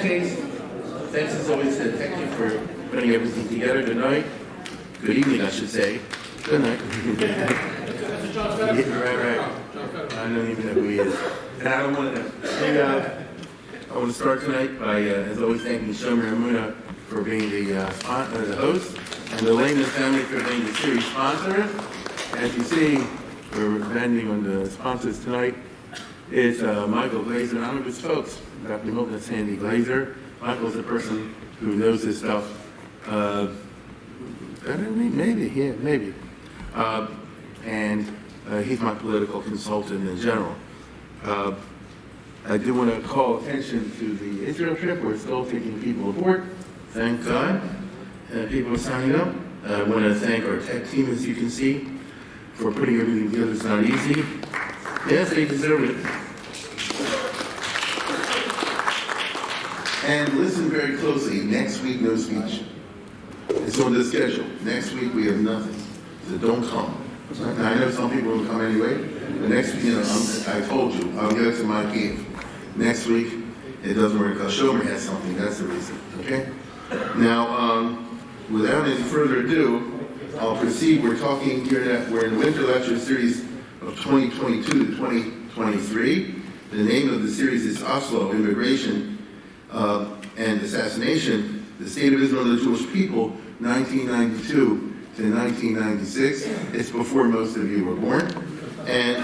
that case, thanks as always to thank you for putting everything together tonight. Good evening, I should say. Good night. Right. I don't even know who he is. And I don't want to I want to start tonight by, as always, thanking Shomer Amuna for being the host, and the Lehman family for being the series sponsor. As you see, we're depending on the sponsors tonight. It's Michael Glazer and I'm his folks, Dr. Milton and Sandy Glazer. Michael's a person who knows his stuff. Better than me? Maybe. And he's my political consultant in general. I do want to call attention to the Israel trip. We're still taking people aboard. Thank God. People are signing up. I want to thank our tech team, as you can see, for putting everything together. It's not easy. Yes, they deserve it. And listen very closely. Next week, no speech. It's on the schedule. Next week, we have nothing. So don't come. Now, I know some people will come anyway. But next week, I told you, I'll get it to my cave. Next week, it doesn't work because Shomer has something. That's the reason. Okay? Now, without any further ado, I'll proceed. We're talking here that we're in the Winter Lecture Series of 2022 to 2023. The name of the series is Oslo, Immigration and Assassination, the State of Israel and the Jewish People, 1992 to 1996. It's before most of you were born. And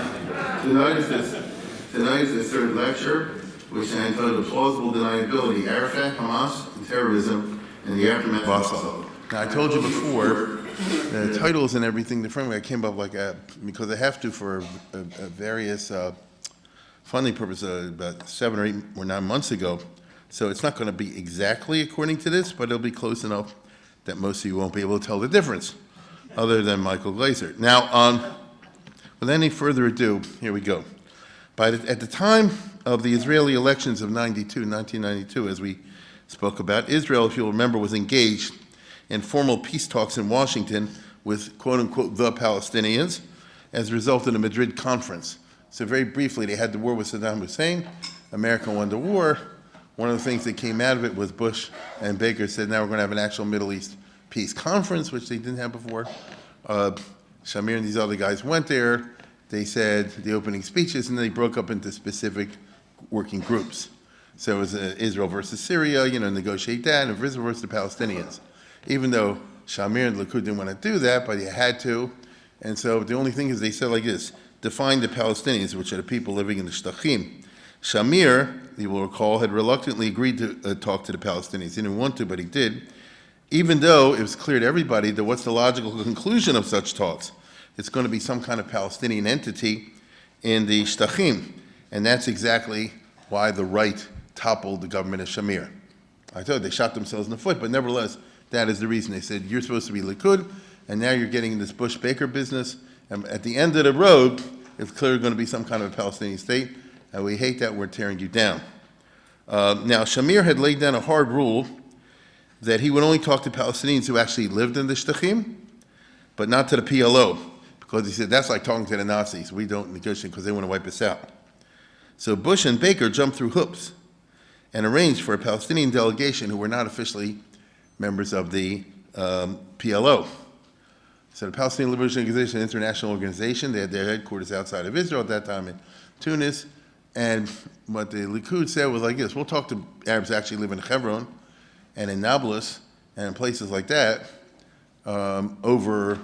tonight is the third lecture, which is entitled Plausible Deniability, Arafat, Hamas, and Terrorism, and the Aftermath of Oslo. Now, I told you before, the titles and everything, the framework, I came up because I have to for various funding purposes about 7 or 8 or 9 months ago. So it's not going to be exactly according to this, but it'll be close enough that most of you won't be able to tell the difference, other than Michael Glazer. Now, without any further ado, here we go. At the time of the Israeli elections of 1992, as we spoke about, Israel, if you'll remember, was engaged in formal peace talks in Washington with, quote-unquote, the Palestinians, as a result of the Madrid conference. So very briefly, they had the war with Saddam Hussein. America won the war. One of the things that came out of it was Bush and Baker said, now we're going to have an actual Middle East peace conference, which they didn't have before. Shamir and these other guys went there. They said the opening speeches, and then they broke up into specific working groups. So it was Israel versus Syria, negotiate that, and Israel versus the Palestinians. Even though Shamir and Likud didn't want to do that, but you had to. And so the only thing is they said like this, define the Palestinians, which are the people living in the Shtachim. Shamir, you will recall, had reluctantly agreed to talk to the Palestinians. He didn't want to, but he did. Even though it was clear to everybody that what's the logical conclusion of such talks? It's going to be some kind of Palestinian entity in the Shtachim. And that's exactly why the right toppled the government of Shamir. I told you, they shot themselves in the foot, but nevertheless, that is the reason. They said, you're supposed to be Likud, and now you're getting in this Bush-Baker business. And at the end of the road, it's clearly going to be some kind of a Palestinian state, and we hate that, we're tearing you down. Now, Shamir had laid down a hard rule that he would only talk to Palestinians who actually lived in the Shtachim, but not to the PLO, because he said, that's like talking to the Nazis. We don't negotiate because they want to wipe us out. So Bush and Baker jumped through hoops and arranged for a Palestinian delegation who were not officially members of the PLO. So the Palestinian Liberation Organization, an international organization, they had their headquarters outside of Israel at that time in Tunis. And what the Likud said was like this, we'll talk to Arabs that actually live in Hebron and in Nablus and in places like that over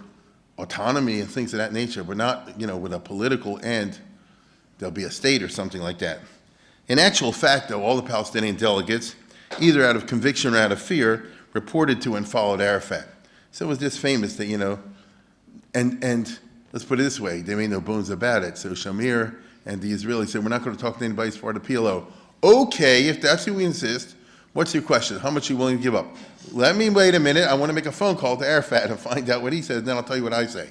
autonomy and things of that nature, but not, with a political end, there'll be a state or something like that. In actual fact, though, all the Palestinian delegates, either out of conviction or out of fear, reported to and followed Arafat. So it was just famous that, and let's put it this way, they made no bones about it. So Shamir and the Israelis said, we're not going to talk to anybody as part of the PLO. Okay, if that's who we insist, what's your question? How much are you willing to give up? Let me wait a minute. I want to make a phone call to Arafat and find out what he says, then I'll tell you what I say.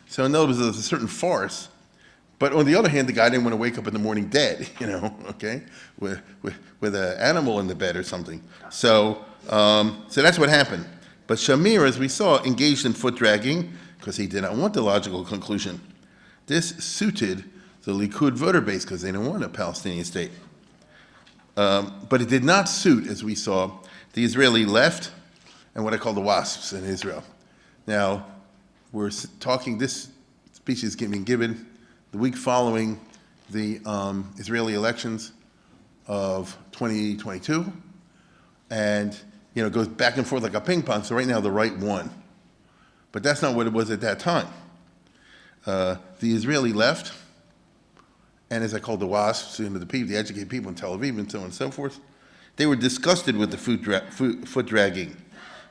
So in other words, there's a certain farce. But on the other hand, the guy didn't want to wake up in the morning dead, okay, with an animal in the bed or something. So that's what happened. But Shamir, as we saw, engaged in foot dragging because he did not want the logical conclusion. This suited the Likud voter base because they didn't want a Palestinian state. But it did not suit, as we saw, the Israeli left and what I call the WASPs in Israel. Now, we're talking, this speech is being given the week following the Israeli elections of 2022, and it goes back and forth like a ping pong. So right now the right won, but that's not what it was at that time. The Israeli left, and as I call the WASPs, the people, the educated people in Tel Aviv, and so on and so forth, they were disgusted with the foot dragging.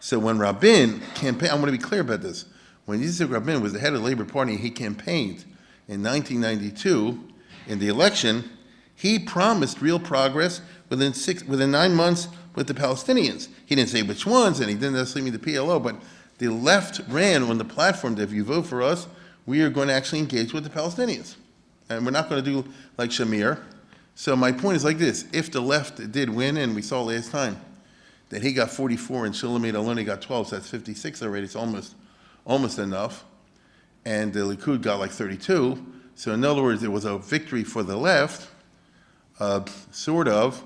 So when Rabin campaigned, I want to be clear about this. When Yitzhak Rabin was the head of the Labor Party, he campaigned in 1992 in the election. He promised real progress within 9 months with the Palestinians. He didn't say which ones, and he didn't necessarily mean the PLO, but the left ran on the platform that if you vote for us, we are going to actually engage with the Palestinians. And we're not going to do like Shamir. So my point is like this: if the left did win, and we saw last time that he got 44 and Shulamit Aloni got 12, so that's 56 already, it's almost enough. And the Likud got like 32. So in other words, it was a victory for the left, sort of.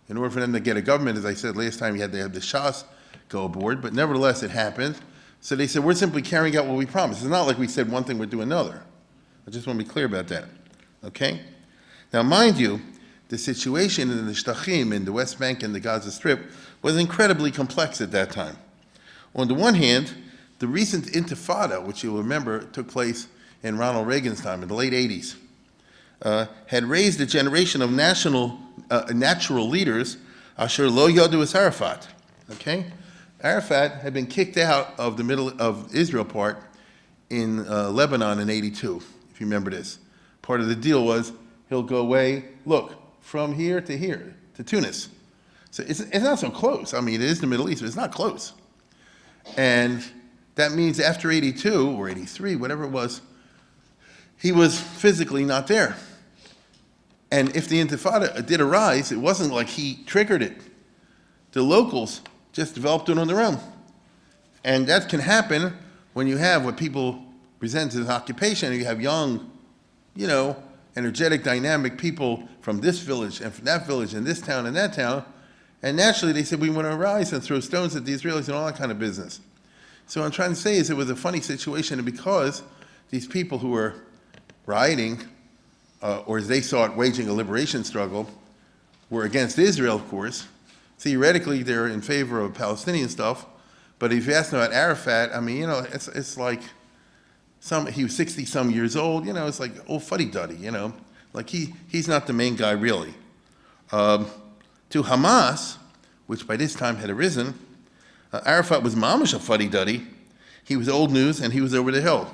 In order for them to get a government, as I said last time, you had to have the Shas go aboard, but nevertheless it happened. So they said, we're simply carrying out what we promised. It's not like we said one thing, we'd do another. I just want to be clear about that, okay? Now, mind you, the situation in the Shtachim, in the West Bank and the Gaza Strip, was incredibly complex at that time. On the one hand, the recent Intifada, which you'll remember took place in Ronald Reagan's time in the late 80s, had raised a generation of natural leaders, Asher Lo Yadu as Arafat, okay? Arafat had been kicked out of the middle of Israel part in Lebanon in 82, if you remember this. Part of the deal was he'll go away, look, from here, to Tunis. So it's not so close. I mean, it is the Middle East, but it's not close. And that means after 82 or 83, whatever it was, he was physically not there. And if the Intifada did arise, it wasn't like he triggered it. The locals just developed it on their own. And that can happen when you have what people present as occupation, and you have young, energetic, dynamic people from this village and from that village and this town and that town. And naturally they said, we want to rise and throw stones at the Israelis and all that kind of business. So what I'm trying to say is it was a funny situation, and because these people who were rioting, or as they saw it, waging a liberation struggle, were against Israel, of course. Theoretically, they're in favor of Palestinian stuff, but if you ask them about Arafat, I mean, it's like he was 60-some years old, it's like old fuddy-duddy, like he's not the main guy, really. To Hamas, which by this time had arisen, Arafat was mamish a fuddy-duddy. He was old news, and he was over the hill.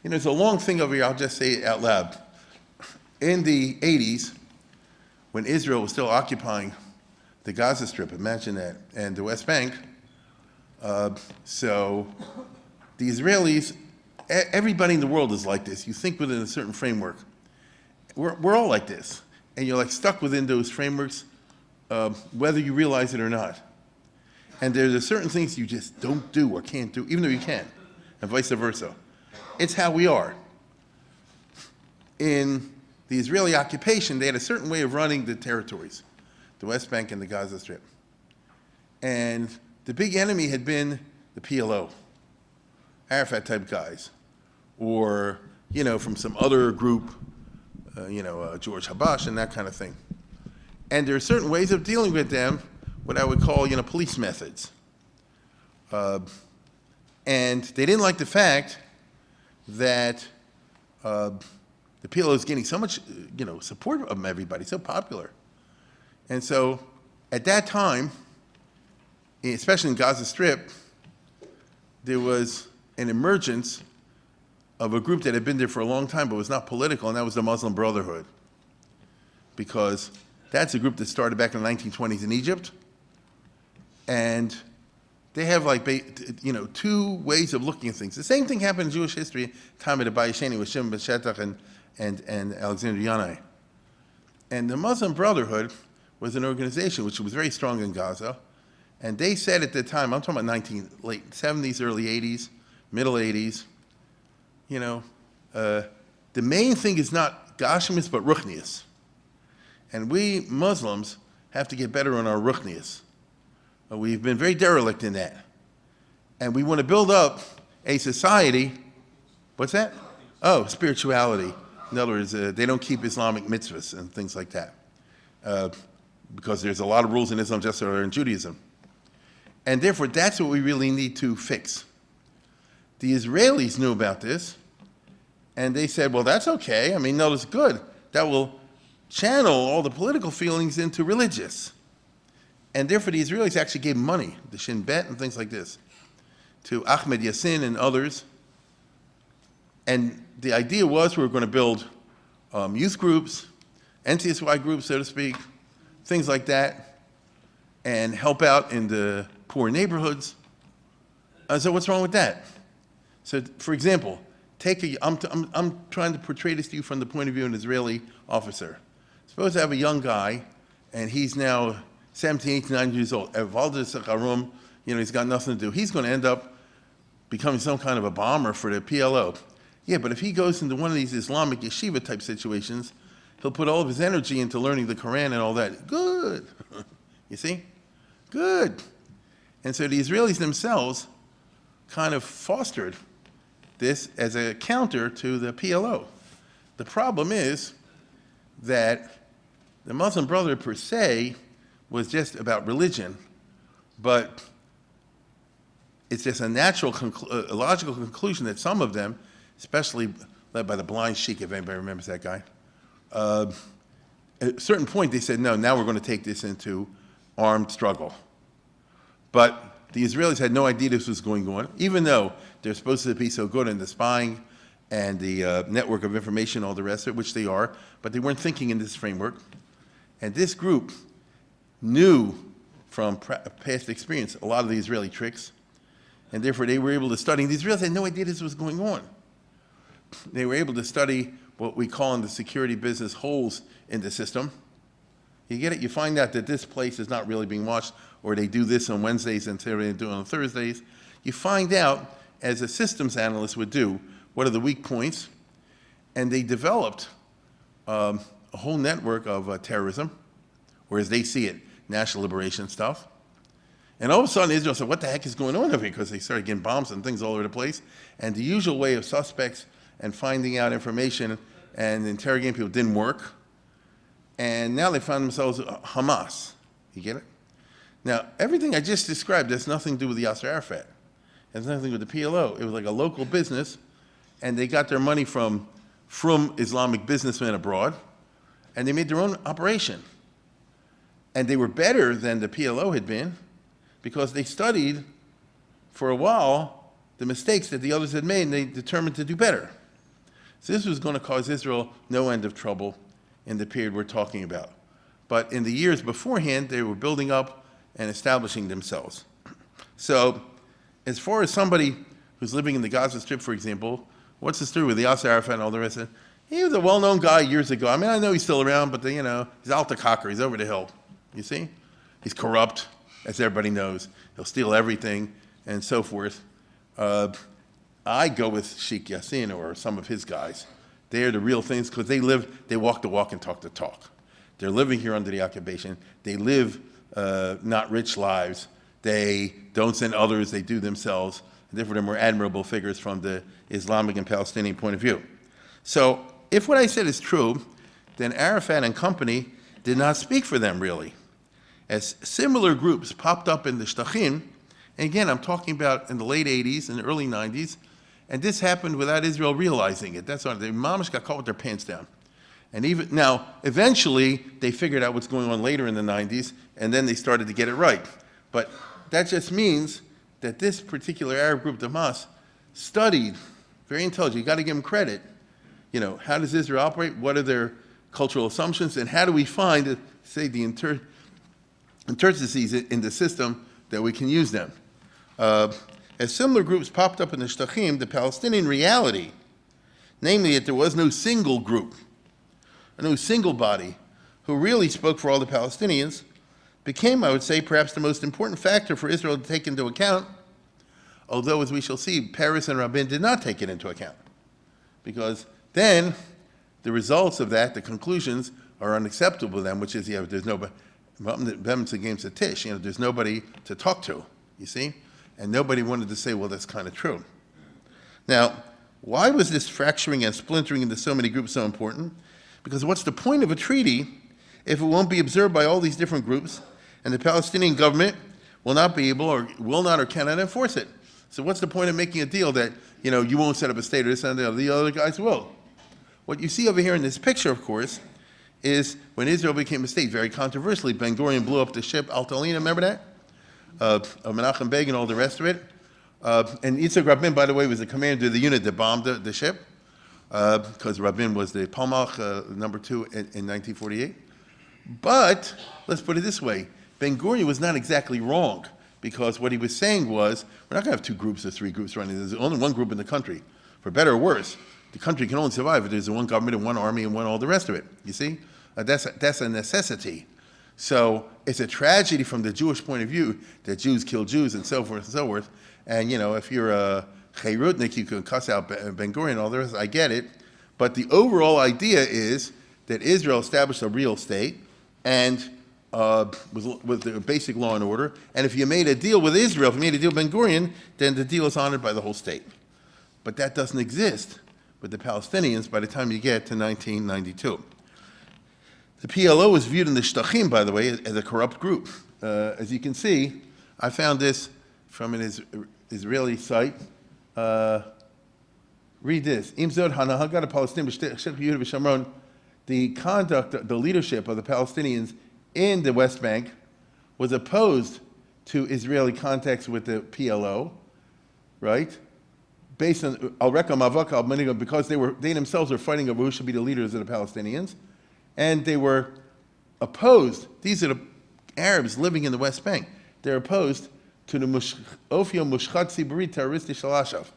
It's a long thing over here, I'll just say it out loud. In the 80s, when Israel was still occupying the Gaza Strip, imagine that, and the West Bank, so the Israelis, everybody in the world is like this. You think within a certain framework. We're all like this. And you're like stuck within those frameworks, whether you realize it or not. And there's certain things you just don't do or can't do, even though you can, and vice versa. It's how we are. In the Israeli occupation, they had a certain way of running the territories, the West Bank and the Gaza Strip. And the big enemy had been the PLO, Arafat-type guys, or, from some other group, George Habash and that kind of thing. And there are certain ways of dealing with them, what I would call, police methods. And they didn't like the fact that the PLO is getting so much, support from everybody, so popular. And so at that time, especially in Gaza Strip, there was an emergence of a group that had been there for a long time but was not political, and that was the Muslim Brotherhood. Because that's a group that started back in the 1920s in Egypt, and they have two ways of looking at things. The same thing happened in Jewish history, time of the Bayesheni with Shimon ben Shetach and Alexander Yanai. And the Muslim Brotherhood was an organization which was very strong in Gaza, and they said at the time, I'm talking about late 70s, early 80s, middle 80s, the main thing is not Gashmis but Ruchnius. And we Muslims have to get better on our ruchnius. We've been very derelict in that. And we want to build up a society, what's that? Oh, spirituality. In other words, they don't keep Islamic mitzvahs and things like that. Because there's a lot of rules in Islam just as there are in Judaism. And therefore, that's what we really need to fix. The Israelis knew about this, and they said, well, that's okay. I mean, no, it's good. That will channel all the political feelings into religious. And therefore, the Israelis actually gave money, the Shin Bet and things like this, to Ahmed Yassin and others. And the idea was we were going to build youth groups, NCSY groups, so to speak, things like that, and help out in the poor neighborhoods. So what's wrong with that? So, for example, I'm trying to portray this to you from the point of view of an Israeli officer. Suppose I have a young guy, and he's now 17, 18, 19 years old. He's got nothing to do. He's going to end up becoming some kind of a bomber for the PLO. Yeah, but if he goes into one of these Islamic yeshiva type situations, he'll put all of his energy into learning the Quran and all that. Good. You see? Good. And so the Israelis themselves kind of fostered this as a counter to the PLO. The problem is that the Muslim Brotherhood per se was just about religion, but it's just a natural, a logical conclusion that some of them, especially led by the blind sheikh, if anybody remembers that guy, at a certain point they said, no, now we're going to take this into armed struggle. But the Israelis had no idea this was going on, even though they're supposed to be so good in the spying and the network of information, all the rest of it, which they are, but they weren't thinking in this framework. And this group knew from past experience a lot of the Israeli tricks, and therefore they were able to study. The Israelis had no idea this was going on. They were able to study what we call in the security business holes in the system. You get it? You find out that this place is not really being watched, or they do this on Wednesdays and they do it on Thursdays. You find out, as a systems analyst would do, what are the weak points, and they developed a whole network of terrorism, or as they see it, national liberation stuff. And all of a sudden, Israel said, what the heck is going on over here? Because they started getting bombs and things all over the place. And the usual way of suspects and finding out information and interrogating people didn't work. And now they found themselves Hamas. You get it? Now, everything I just described has nothing to do with the Yasser Arafat. It has nothing to do with the PLO. It was like a local business, and they got their money from Islamic businessmen abroad, and they made their own operation. And they were better than the PLO had been because they studied for a while the mistakes that the others had made, and they determined to do better. So this was going to cause Israel no end of trouble in the period we're talking about. But in the years beforehand, they were building up and establishing themselves. So as far as somebody who's living in the Gaza Strip, for example, what's the story with the Yasser Arafat and all the rest of it? He was a well-known guy years ago. I mean, I know he's still around, but he's out the cocker. He's over the hill. You see? He's corrupt, as everybody knows. He'll steal everything and so forth. I go with Sheikh Yassin or some of his guys. They're the real things because they walk the walk and talk the talk. They're living here under the occupation. They live not rich lives. They don't send others, they do themselves. Therefore, they're more admirable figures from the Islamic and Palestinian point of view. So if what I said is true, then Arafat and company did not speak for them, really. As similar groups popped up in the Shtachim, and again, I'm talking about in the late 80s and the early 90s, and this happened without Israel realizing it. That's why the Mamish got caught with their pants down. And even now, eventually, they figured out what's going on later in the 90s, and then they started to get it right. But that just means that this particular Arab group, Hamas, studied, very intelligent. You got to give them credit. How does Israel operate? What are their cultural assumptions? And how do we find, say, the interstices in the system that we can use them? As similar groups popped up in the Shtachim, the Palestinian reality, namely that there was no single group, no single body who really spoke for all the Palestinians, became, I would say, perhaps the most important factor for Israel to take into account, although, as we shall see, Peres and Rabin did not take it into account, because then the results of that, the conclusions, are unacceptable to them, which is, there's no against the Tish. There's nobody to talk to, you see? And nobody wanted to say, well, that's kind of true. Now, why was this fracturing and splintering into so many groups so important? Because what's the point of a treaty if it won't be observed by all these different groups, and the Palestinian government will not be able, or will not, or cannot enforce it? So what's the point of making a deal that, you won't set up a state or this and the other guys will? What you see over here in this picture, of course, is when Israel became a state, very controversially, Ben Gurion blew up the ship Altalina, remember that? Of Menachem Begin and all the rest of it. And Yitzhak Rabin, by the way, was the commander of the unit that bombed the ship, because Rabin was the Palmach number 2 in 1948. But let's put it this way, Ben Gurion was not exactly wrong, because what he was saying was, we're not going to have 2 groups or 3 groups running. There's only one group in the country. For better or worse, the country can only survive if there's one government and one army and one all the rest of it. You see? That's a necessity. So it's a tragedy from the Jewish point of view that Jews kill Jews and so forth and so forth. And, if you're a Chayrutnik, you can cuss out Ben Gurion and all the rest. I get it. But the overall idea is that Israel established a real state and with the basic law and order. And if you made a deal with Israel, if you made a deal with Ben Gurion, then the deal is honored by the whole state. But that doesn't exist with the Palestinians by the time you get to 1992. The PLO was viewed in the Shtachim, by the way, as a corrupt group. As you can see, I found this from an Israeli site. Read this. The conduct, the leadership of the Palestinians in the West Bank was opposed to Israeli contacts with the PLO, right? Based on al-Reka Mavak al-Maniga, because they themselves were fighting over who should be the leaders of the Palestinians, and they were opposed. These are the Arabs living in the West Bank. They're opposed to the Ofio Mushchat Siburi terroristic Shal Ashaf.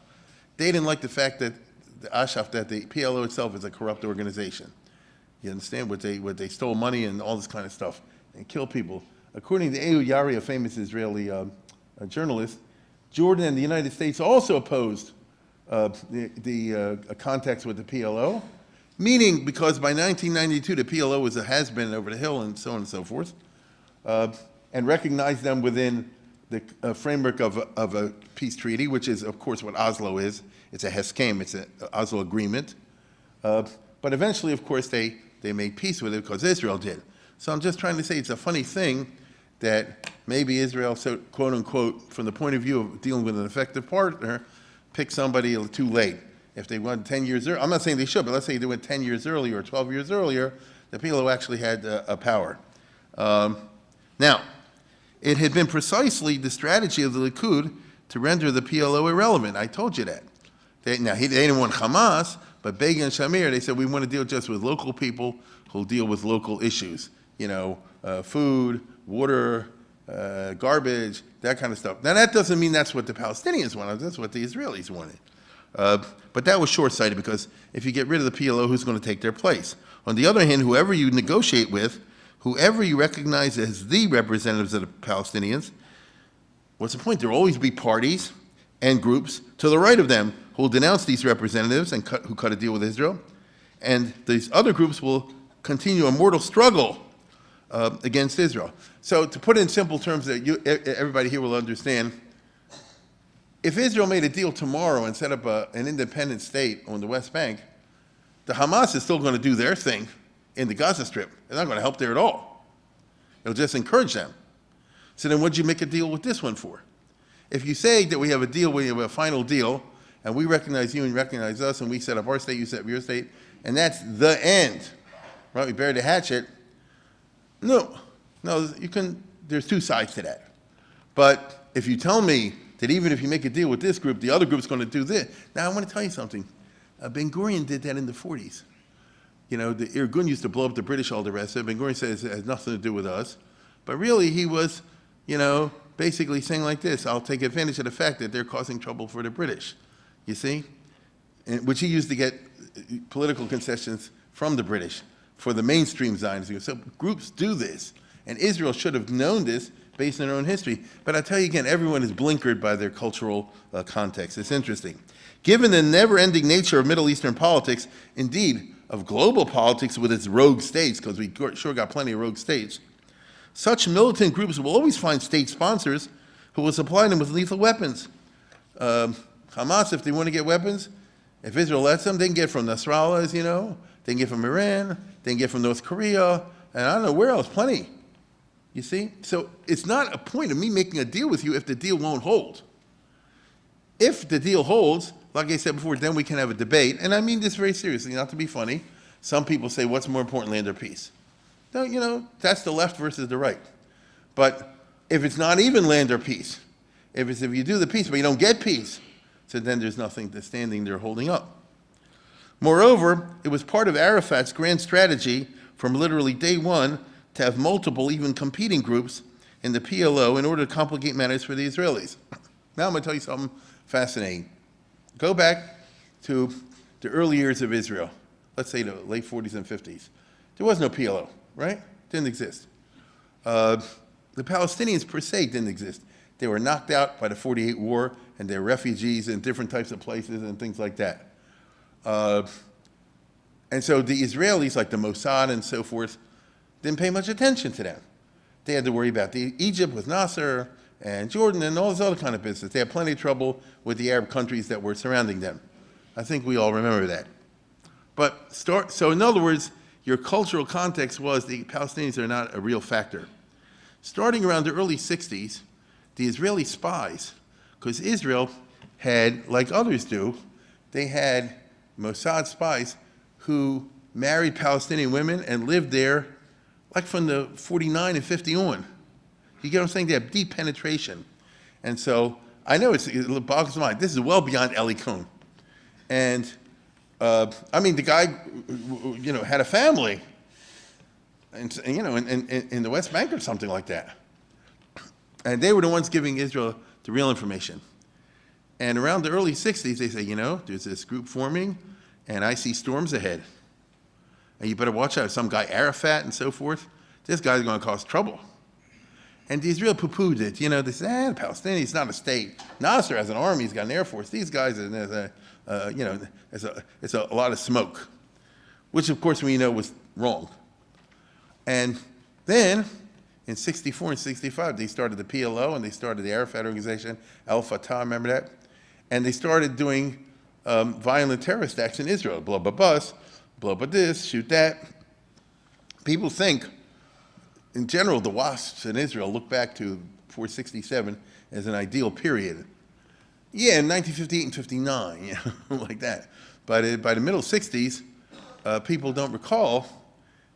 They didn't like the fact that the PLO itself is a corrupt organization. You understand? What they stole money and all this kind of stuff and kill people. According to Ehud Yari, a famous Israeli journalist, Jordan and the United States also opposed the contacts with the PLO, meaning because by 1992 the PLO was a has-been over the hill and so on and so forth, and recognized them within the framework of a peace treaty, which is, of course, what Oslo is. It's a Heskem, it's an Oslo agreement. But eventually, of course, they made peace with it because Israel did. So I'm just trying to say it's a funny thing that maybe Israel, so quote unquote, from the point of view of dealing with an effective partner, picked somebody too late. If they went 10 years earlier, I'm not saying they should, but let's say they went 10 years earlier or 12 years earlier, the PLO actually had a power. Now, it had been precisely the strategy of the Likud to render the PLO irrelevant. I told you that. They didn't want Hamas, but Begin and Shamir, they said, we want to deal just with local people who'll deal with local issues. Food, water, garbage, that kind of stuff. Now, that doesn't mean that's what the Palestinians wanted. That's what the Israelis wanted. But that was short-sighted because if you get rid of the PLO, who's going to take their place? On the other hand, whoever you negotiate with, whoever you recognize as the representatives of the Palestinians, what's the point? There will always be parties and groups to the right of them who will denounce these representatives and who cut a deal with Israel. And these other groups will continue a mortal struggle against Israel. So to put it in simple terms that everybody here will understand, if Israel made a deal tomorrow and set up an independent state on the West Bank, the Hamas is still going to do their thing in the Gaza Strip. They're not going to help there at all. It'll just encourage them. So then what'd you make a deal with this one for? If you say that we have a deal, we have a final deal, and we recognize you and you recognize us, and we set up our state, you set up your state, and that's the end, right? We bury the hatchet. No, there's two sides to that. But if you tell me that even if you make a deal with this group, the other group's going to do this. Now, I want to tell you something. Ben Gurion did that in the 40s. The Irgun used to blow up the British, all the rest of it. Ben Gurion says it has nothing to do with us. But really, he was, basically saying like this, I'll take advantage of the fact that they're causing trouble for the British, you see? Which he used to get political concessions from the British for the mainstream Zionism. So groups do this. And Israel should have known this based on their own history. But I tell you again, everyone is blinkered by their cultural context. It's interesting. Given the never-ending nature of Middle Eastern politics, indeed, of global politics with its rogue states, because we sure got plenty of rogue states, Such militant groups will always find state sponsors who will supply them with lethal weapons. Hamas, if they want to get weapons, if Israel lets them, they can get from Nasrallah, as you know, they can get from Iran, they can get from North Korea, and I don't know where else, plenty. You see? So it's not a point of me making a deal with you if the deal won't hold. If the deal holds, like I said before, then we can have a debate, and I mean this very seriously, not to be funny. Some people say, what's more important, land or peace? No, you know, that's the left versus the right. But if it's not even land or peace, if you do the peace but you don't get peace, so then there's nothing to standing there holding up. Moreover, it was part of Arafat's grand strategy from literally day one to have multiple, even competing groups in the PLO in order to complicate matters for the Israelis. Now I'm going to tell you something fascinating. Go back to the early years of Israel, let's say the late 40s and 50s. There was no PLO, right? Didn't exist. The Palestinians per se didn't exist. They were knocked out by the 48 war, and they're refugees in different types of places and things like that. And so the Israelis, like the Mossad and so forth, didn't pay much attention to them. They had to worry about Egypt with Nasser and Jordan and all this other kind of business. They had plenty of trouble with the Arab countries that were surrounding them. I think we all remember that. So in other words, your cultural context was the Palestinians are not a real factor. Starting around the early 60s, the Israeli spies, because Israel had, like others do, they had Mossad spies who married Palestinian women and lived there like from the 49 and 50 on. You get what I'm saying? They have deep penetration. And so I know it boggles my mind. This is well beyond Eli Cohn. And I mean, the guy, you know, had a family, and you know, in the West Bank or something like that. And they were the ones giving Israel the real information. And around the early 60s, they say, you know, there's this group forming, and I see storms ahead. And you better watch out. Some guy, Arafat and so forth, this guy's going to cause trouble. And the Israel poo-pooed it. You know, they said, the Palestinians, it's not a state. Nasser has an army, he's got an air force. These guys, you know, it's a lot of smoke, which of course we know was wrong. And then in 64 and 65, they started the PLO and they started the Arafat organization, Al-Fatah, remember that? And they started doing violent terrorist acts in Israel. Blow up a bus, blow up a this, shoot that. People think, in general, the WASPs in Israel look back to 467 as an ideal period. Yeah, in 1958 and 59, you know, like that. By the middle 60s, people don't recall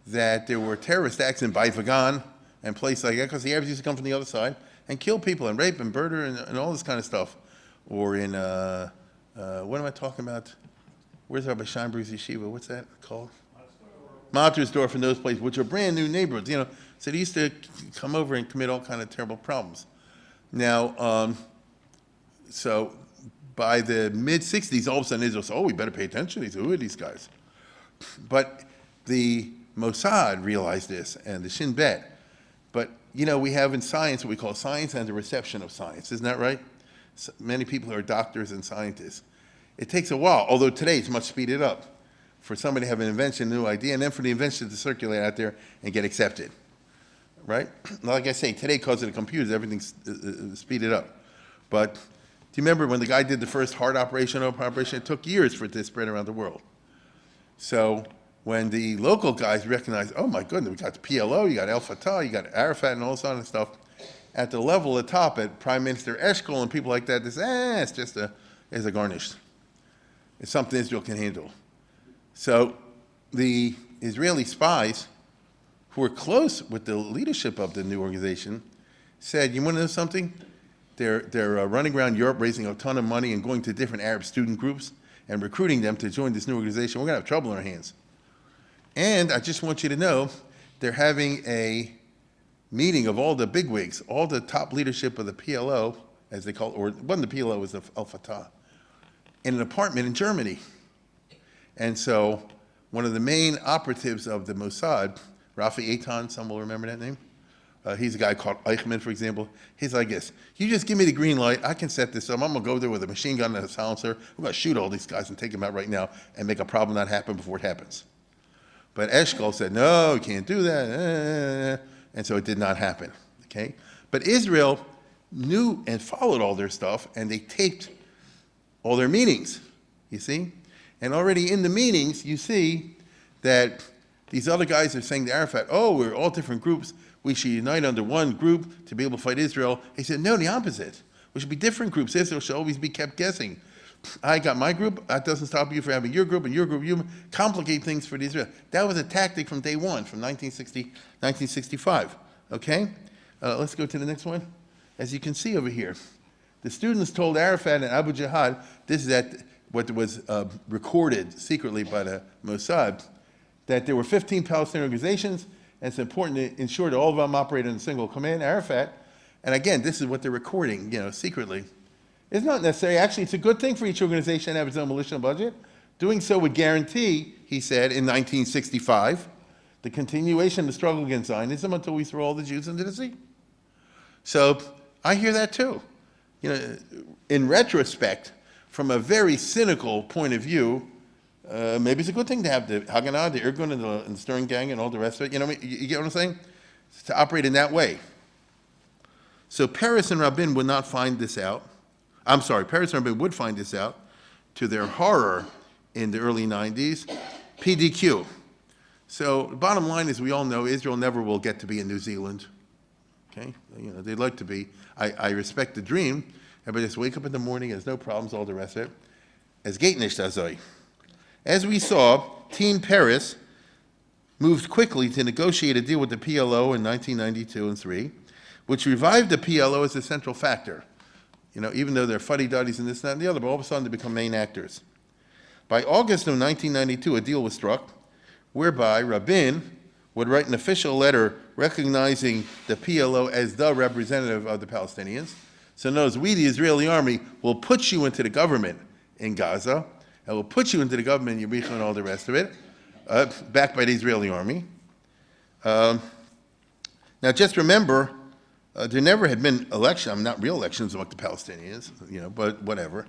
that there were terrorist acts in Beit Vagan and places like that, because the Arabs used to come from the other side and kill people and rape and murder and all this kind of stuff. Or in, what am I talking about? Where's Rabbi Scheinberg's yeshiva? What's that called? Mattersdorf and those places, which are brand new neighborhoods, you know. So they used to come over and commit all kind of terrible problems. Now, so by the mid-60s, all of a sudden Israel said, oh, we better pay attention. He said, who are these guys? But the Mossad realized this, and the Shin Bet. But, you know, we have in science what we call science and the reception of science. Isn't that right? So many people are doctors and scientists. It takes a while, although today it's much speeded up, for somebody to have an invention, a new idea, and then for the invention to circulate out there and get accepted, right? Like I say, today, because of the computers, everything's speeded up. But do you remember when the guy did the first heart operation, open operation? It took years for it to spread around the world. So when the local guys recognized, oh my goodness, we got the PLO, you got Al-Fatah, you got Arafat and all this other stuff, at the level at the top, at Prime Minister Eshkol and people like that, they say, it's just it's a garnish. It's something Israel can handle. So the Israeli spies, who were close with the leadership of the new organization, said, you want to know something? They're running around Europe raising a ton of money and going to different Arab student groups and recruiting them to join this new organization. We're going to have trouble on our hands. And I just want you to know, they're having a meeting of all the bigwigs, all the top leadership of the PLO, as they call it, or it wasn't the PLO, it was the Al-Fatah, in an apartment in Germany. And so one of the main operatives of the Mossad, Rafi Eitan, some will remember that name. He's a guy called Eichmann, for example. He's like this, you just give me the green light, I can set this up. I'm gonna go there with a machine gun and a silencer. I'm gonna shoot all these guys and take them out right now and make a problem not happen before it happens. But Eshkol said, no, you can't do that. and so it did not happen, okay? But Israel knew and followed all their stuff, and they taped all their meetings, you see? And already in the meetings, you see that these other guys are saying to Arafat, oh, we're all different groups. We should unite under one group to be able to fight Israel. He said, no, the opposite. We should be different groups. Israel should always be kept guessing. I got my group. That doesn't stop you from having your group, and your group, you complicate things for the Israel. That was a tactic from day one, from 1965, okay? Let's go to the next one. As you can see over here, the students told Arafat and Abu Jihad, this is what was recorded secretly by the Mossad, that there were 15 Palestinian organizations, and it's important to ensure that all of them operate in a single command, Arafat. And again, this is what they're recording, secretly. It's not necessary. Actually, it's a good thing for each organization to have its own militia budget. Doing so would guarantee, he said, in 1965, the continuation of the struggle against Zionism until we throw all the Jews into the sea. So I hear that too. In retrospect, from a very cynical point of view, maybe it's a good thing to have the Haganah, the Irgun, and the Stern Gang, and all the rest of it. You get what I'm saying? To operate in that way. So Peres and Rabin would not find this out. I'm sorry, Peres and Rabin would find this out, to their horror, in the early 90s. PDQ. So the bottom line is, we all know Israel never will get to be in New Zealand. Okay? They'd like to be. I respect the dream. Everybody just wake up in the morning, there's no problems, all the rest of it. Es geht nicht also. As we saw, Team Peres moved quickly to negotiate a deal with the PLO in 1992 and 3, which revived the PLO as a central factor. Even though they're fuddy-duddies and this, that, and the other, but all of a sudden they become main actors. By August of 1992, a deal was struck whereby Rabin would write an official letter recognizing the PLO as the representative of the Palestinians. So notice, we, the Israeli army, will put you into the government in Gaza, and we'll put you into the government in Yericho and all the rest of it, backed by the Israeli army. Now just remember, there never had been not real elections among the Palestinians, but whatever.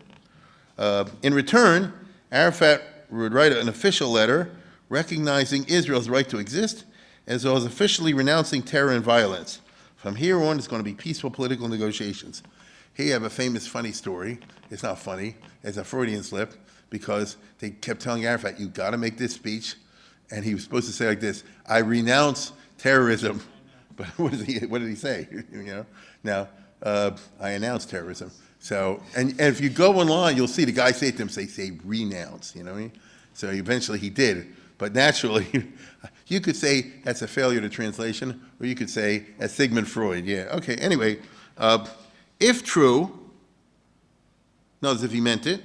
In return, Arafat would write an official letter recognizing Israel's right to exist, as well as officially renouncing terror and violence. From here on, it's going to be peaceful political negotiations. Here you have a famous funny story. It's not funny. It's a Freudian slip, because they kept telling Arafat, you got to make this speech. And he was supposed to say like this, I renounce terrorism. But what did he say? Now, I announce terrorism. So, and if you go online, you'll see the guy say to him, say renounce, you know what I mean? So eventually he did. But naturally, you could say that's a failure to translation, or you could say that's Sigmund Freud, yeah. Okay, anyway, if true, notice if he meant it,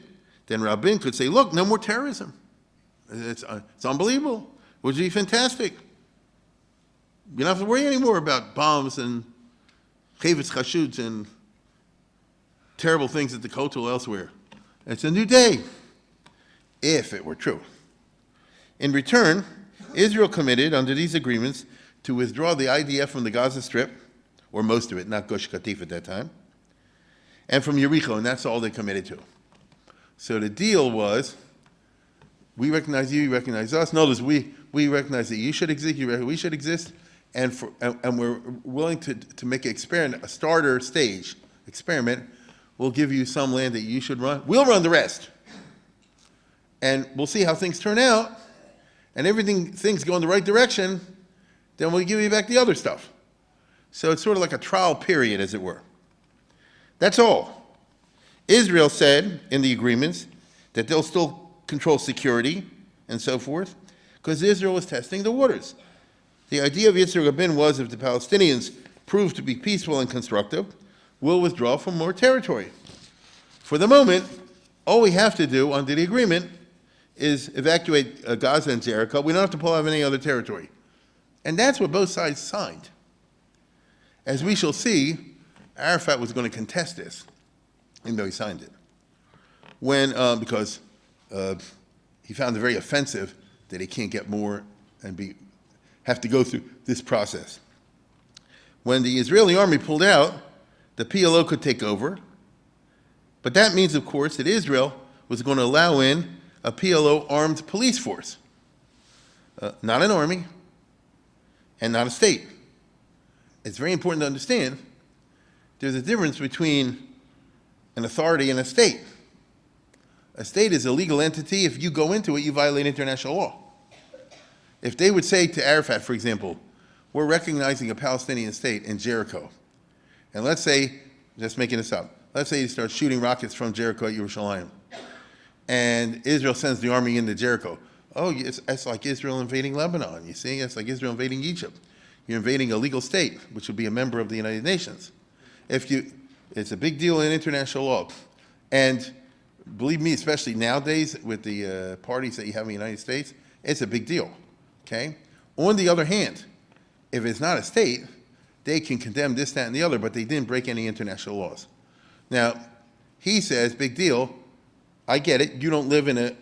then Rabin could say, look, no more terrorism. It's unbelievable. Would be fantastic. You don't have to worry anymore about bombs and chavetz chashuds and terrible things at the Kotel elsewhere. It's a new day, if it were true. In return, Israel committed, under these agreements, to withdraw the IDF from the Gaza Strip, or most of it, not Gush Katif at that time, and from Yericho, and that's all they committed to. So the deal was, we recognize you recognize us. Notice, we recognize that you should exist, we should exist, and we're willing to make an experiment, a starter stage experiment. We'll give you some land that you should run. We'll run the rest. And we'll see how things turn out. And things go in the right direction, then we'll give you back the other stuff. So it's sort of like a trial period, as it were. That's all. Israel said in the agreements that they'll still control security and so forth, because Israel was testing the waters. The idea of Yitzhak Rabin was, if the Palestinians prove to be peaceful and constructive, we'll withdraw from more territory. For the moment, all we have to do under the agreement is evacuate Gaza and Jericho. We don't have to pull out of any other territory. And that's what both sides signed. As we shall see, Arafat was going to contest this, even though he signed it. Because he found it very offensive that he can't get more and have to go through this process. When the Israeli army pulled out, the PLO could take over. But that means, of course, that Israel was going to allow in a PLO armed police force. Not an army, and not a state. it's very important to understand there's a difference between an authority and a state. A state is a legal entity. If you go into it, you violate international law. If they would say to Arafat, for example, we're recognizing a Palestinian state in Jericho, and let's say, just making this up, let's say you start shooting rockets from Jericho at Yerushalayim, and Israel sends the army into Jericho. Oh, it's like Israel invading Lebanon, you see? It's like Israel invading Egypt. You're invading a legal state, which would be a member of the United Nations. It's a big deal in international law. And believe me, especially nowadays with the parties that you have in the United States, it's a big deal, okay? On the other hand, if it's not a state, they can condemn this, that, and the other, but they didn't break any international laws. Now, he says, big deal, I get it, you don't live in a,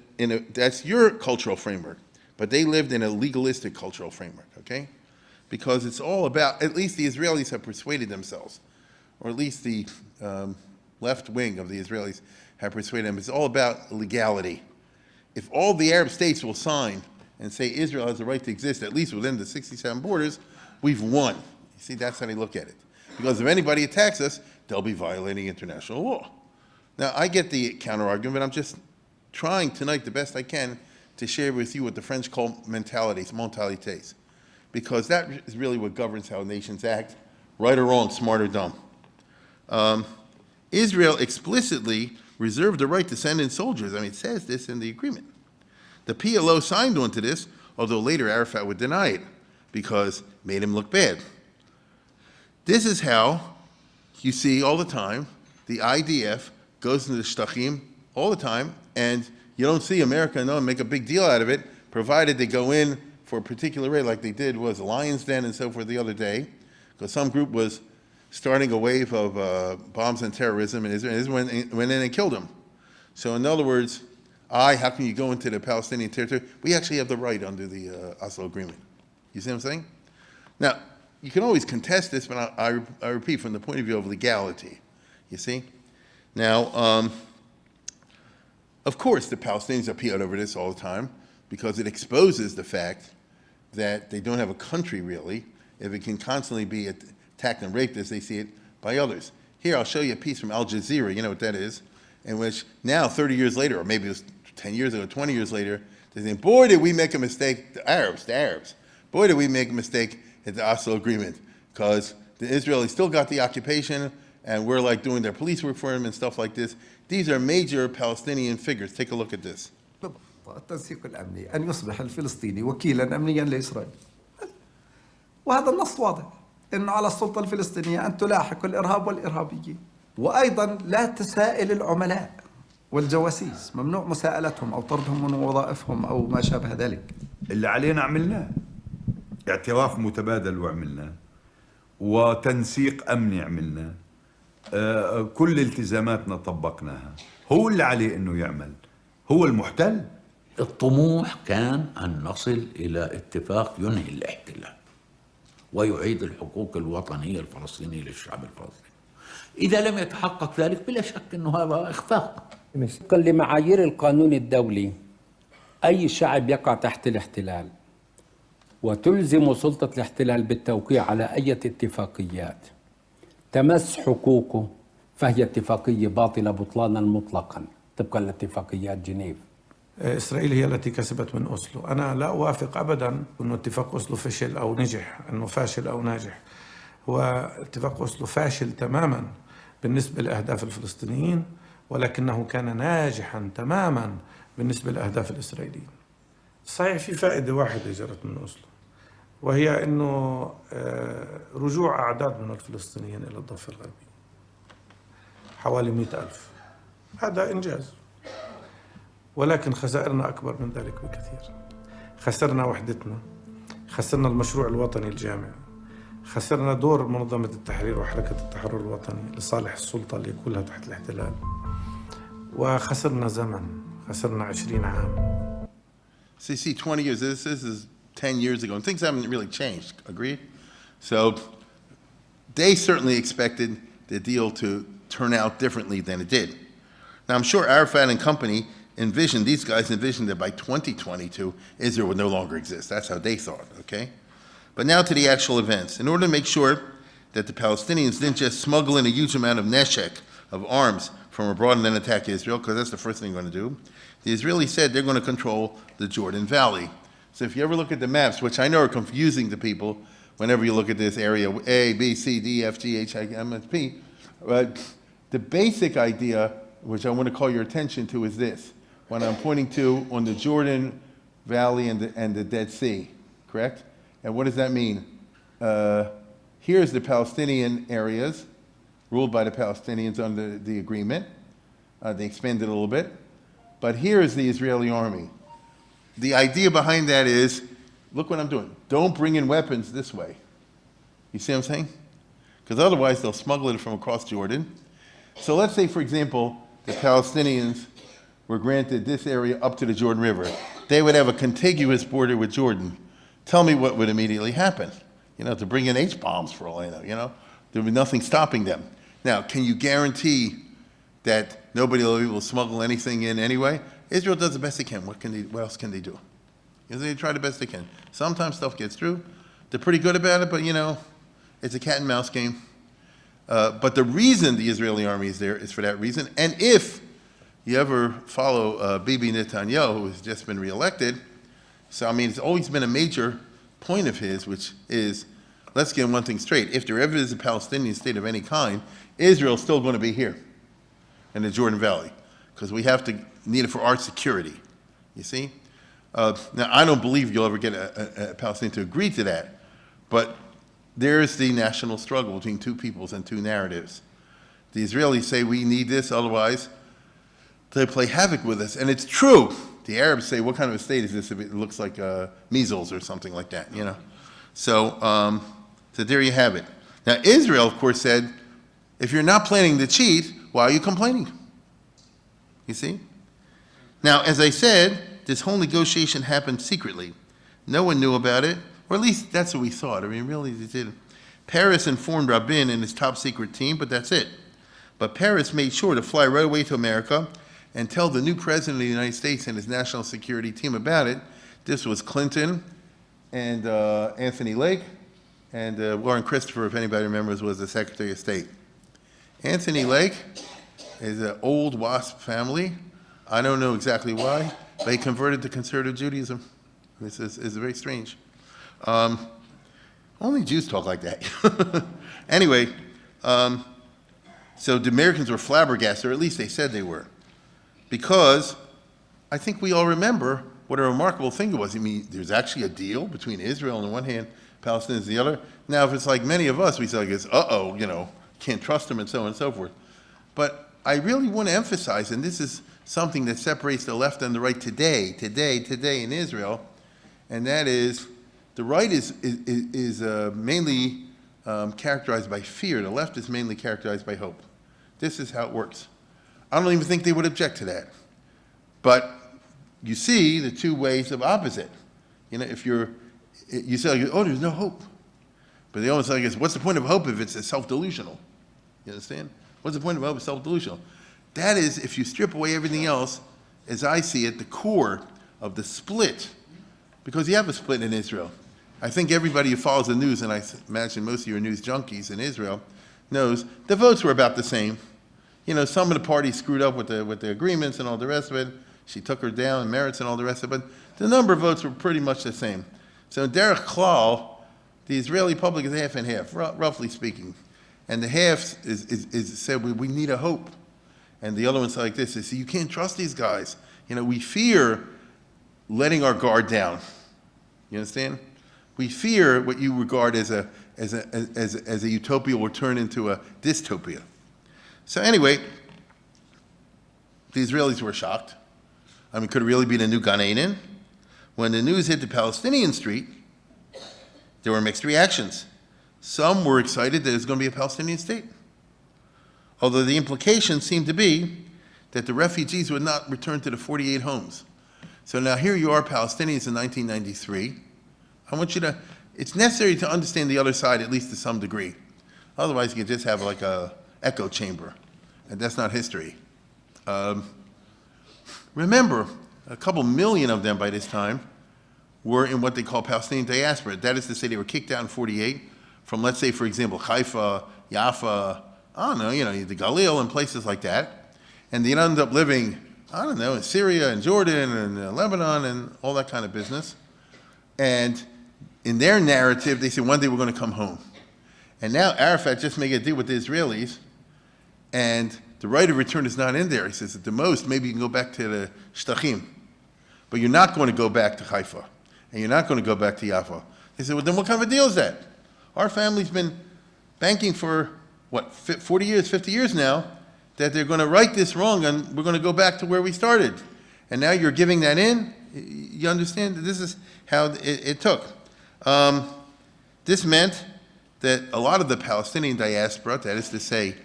that's your cultural framework, but they lived in a legalistic cultural framework, okay? Because it's all about, at least the Israelis have persuaded themselves, or at least the left wing of the Israelis have persuaded them, it's all about legality. If all the Arab states will sign and say Israel has the right to exist, at least within the 67 borders, we've won. You see, that's how they look at it. Because if anybody attacks us, they'll be violating international law. Now, I get the counter-argument, but I'm just trying tonight the best I can to share with you what the French call mentalités, because that is really what governs how nations act, right or wrong, smart or dumb. Israel explicitly reserved the right to send in soldiers. I mean, it says this in the agreement. The PLO signed onto this, although later Arafat would deny it because it made him look bad. This is how you see all the time the IDF goes into the Shtachim all the time, and you don't see America make a big deal out of it, provided they go in for a particular raid like they did was Lion's Den and so forth the other day, because some group was starting a wave of bombs and terrorism, and Israel went in and killed them. So in other words, how can you go into the Palestinian territory? We actually have the right under the Oslo Agreement. You see what I'm saying? Now, you can always contest this, but I repeat, from the point of view of legality, you see? Now, of course, the Palestinians appeal over this all the time because it exposes the fact that they don't have a country, really. If it can constantly be attacked and raped as they see it by others. Here, I'll show you a piece from Al Jazeera, you know what that is, in which now, 30 years later, or maybe it was 10 years ago, 20 years later, they're saying, boy, did we make a mistake, the Arabs, boy, did we make a mistake at the Oslo Agreement, because the Israelis still got the occupation, and we're like doing their police work for them and stuff like this. These are major Palestinian figures. Take a look at this. التنسيق الأمني أن يصبح الفلسطيني وكيلا أمنيا لإسرائيل. وهذا النص واضح إنه على السلطة الفلسطينية أن تلاحق الإرهاب والإرهابيين. وأيضا لا تسائل العملاء والجواسيس، ممنوع مساءلتهم أو طردهم من وظائفهم أو ما شابه ذلك. اللي علينا عملناه، اعتراف متبادل وعملناه، وتنسيق أمني عملناه، كل التزاماتنا طبقناها. هو اللي عليه إنه يعمل، هو المحتل. الطموح كان أن نصل إلى اتفاق ينهي الاحتلال ويعيد الحقوق الوطنية الفلسطينية للشعب الفلسطيني. إذا لم يتحقق ذلك بلا شك أنه هذا إخفاق. طبقا لمعايير القانون الدولي، أي شعب يقع تحت الاحتلال وتلزم سلطة الاحتلال بالتوقيع على أي اتفاقيات تمس حقوقه فهي اتفاقية باطلة بطلانا مطلقا طبقا لاتفاقيات جنيف. إسرائيل هي التي كسبت من أوسلو. أنا لا أوافق أبدا أنه اتفاق أوسلو فشل أو نجح، أنه فاشل أو ناجح. هو اتفاق أوسلو فاشل تماما بالنسبة لأهداف الفلسطينيين، ولكنه كان ناجحا تماما بالنسبة لأهداف الإسرائيليين. صحيح في فائدة واحدة جرت من أوسلو، وهي أنه رجوع أعداد من الفلسطينيين إلى الضفة الغربية حوالي 100,000. هذا إنجاز، ولكن خسائرنا أكبر من ذلك بكثير. خسرنا وحدتنا، خسرنا المشروع الوطني الجامع، خسرنا دور منظمة التحرير وحركة التحرر الوطني لصالح السلطة اللي كلها تحت الاحتلال، وخسرنا زمن، خسرنا 20 عام. So you see, 20 years, this is 10 years ago, and things haven't really changed, agreed? So they certainly expected the deal to turn out differently than it did. Now, I'm sure Arafat and company these guys envisioned that by 2022, Israel would no longer exist. That's how they thought, okay? But now to the actual events. In order to make sure that the Palestinians didn't just smuggle in a huge amount of neshek, of arms, from abroad and then attack Israel, because that's the first thing they're going to do. The Israelis said they're going to control the Jordan Valley. So if you ever look at the maps, which I know are confusing to people, whenever you look at this area, A, B, C, D, F, G, H, I, M, S, P, but the basic idea, which I want to call your attention to, is this. What I'm pointing to on the Jordan Valley and the Dead Sea, correct? And what does that mean? Here's the Palestinian areas, ruled by the Palestinians under the agreement. They expanded a little bit. But here is the Israeli army. The idea behind that is, look what I'm doing. Don't bring in weapons this way. You see what I'm saying? Because otherwise they'll smuggle it from across Jordan. So let's say, for example, the Palestinians were granted this area up to the Jordan River. They would have a contiguous border with Jordan. Tell me what would immediately happen. To bring in H-bombs for all I know, There would be nothing stopping them. Now, can you guarantee that nobody will be able to smuggle anything in anyway? Israel does the best they can. What else can they do? They try the best they can. Sometimes stuff gets through. They're pretty good about it, but it's a cat and mouse game. But the reason the Israeli army is there is for that reason. And if you ever follow Bibi Netanyahu, who has just been reelected, so it's always been a major point of his, which is, let's get one thing straight. If there ever is a Palestinian state of any kind, Israel's still going to be here in the Jordan Valley, because we need it for our security. You see? Now, I don't believe you'll ever get a Palestinian to agree to that, but there's the national struggle between two peoples and two narratives. The Israelis say we need this, otherwise they play havoc with us. And it's true. The Arabs say, what kind of a state is this if it looks like measles or something like that, So, so there you have it. Now, Israel, of course, said, if you're not planning to cheat, why are you complaining? You see? Now, as I said, this whole negotiation happened secretly. No one knew about it, or at least that's what we thought. Really, they did. Paris informed Rabin and his top secret team, but that's it. But Paris made sure to fly right away to America and tell the new president of the United States and his national security team about it. This was Clinton and Anthony Lake and Warren Christopher, if anybody remembers, was the Secretary of State. Anthony Lake is an old WASP family. I don't know exactly why, but he converted to conservative Judaism. This is very strange. Only Jews talk like that. Anyway, so the Americans were flabbergasted, or at least they said they were, because I think we all remember what a remarkable thing it was. There's actually a deal between Israel on the one hand, Palestinians on the other. Now, if it's like many of us, we say, can't trust them and so on and so forth. But I really want to emphasize, and this is something that separates the left and the right today in Israel, and that is the right is mainly characterized by fear. The left is mainly characterized by hope. This is how it works. I don't even think they would object to that. But you see the two ways of opposite. If you say, there's no hope. But they almost say, what's the point of hope if it's self-delusional? You understand? What's the point of hope if it's self-delusional? That is, if you strip away everything else, as I see it, the core of the split, because you have a split in Israel. I think everybody who follows the news, and I imagine most of your news junkies in Israel, knows the votes were about the same. Some of the parties screwed up with the agreements and all the rest of it. She took her down, merits and all the rest of it. But the number of votes were pretty much the same. So derech klal, the Israeli public is half and half, roughly speaking. And the half is said, we need a hope. And the other one's like this, they say, you can't trust these guys. We fear letting our guard down. You understand? We fear what you regard as a utopia will turn into a dystopia. So anyway, the Israelis were shocked. Could it really be the new Gan Eden? When the news hit the Palestinian street, there were mixed reactions. Some were excited that it was going to be a Palestinian state, although the implication seemed to be that the refugees would not return to the 48 homes. So now here you are, Palestinians in 1993. I want you to, it's necessary to understand the other side, at least to some degree. Otherwise, you can just have like a echo chamber, and that's not history. Remember, a couple million of them by this time were in what they call Palestinian diaspora. That is to say, they were kicked out in 48 from, let's say, for example, Haifa, Jaffa, I don't know, the Galil and places like that, and they end up living, I don't know, in Syria and Jordan and Lebanon and all that kind of business. And in their narrative, they say one day we're going to come home. And now Arafat just made a deal with the Israelis, and the right of return is not in there. He says at the most, maybe you can go back to the Shtachim, but you're not going to go back to Haifa, and you're not going to go back to Jaffa. They said, well, then what kind of a deal is that? Our family's been banking for, 40 years, 50 years now, that they're going to right this wrong, and we're going to go back to where we started. And now you're giving that in? You understand? This is how it took. This meant that a lot of the Palestinian diaspora, that is to say,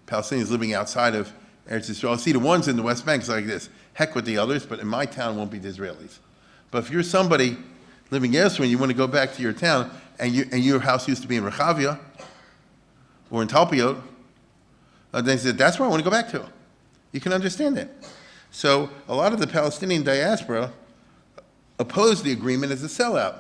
Palestinians living outside of Eretz Yisrael, see, the ones in the West Bank is like this, heck with the others, but in my town won't be the Israelis. But if you're somebody living elsewhere and you want to go back to your town, and your house used to be in Rechavia or in Talpiot, they said, that's where I want to go back to. You can understand that. So a lot of the Palestinian diaspora opposed the agreement as a sellout.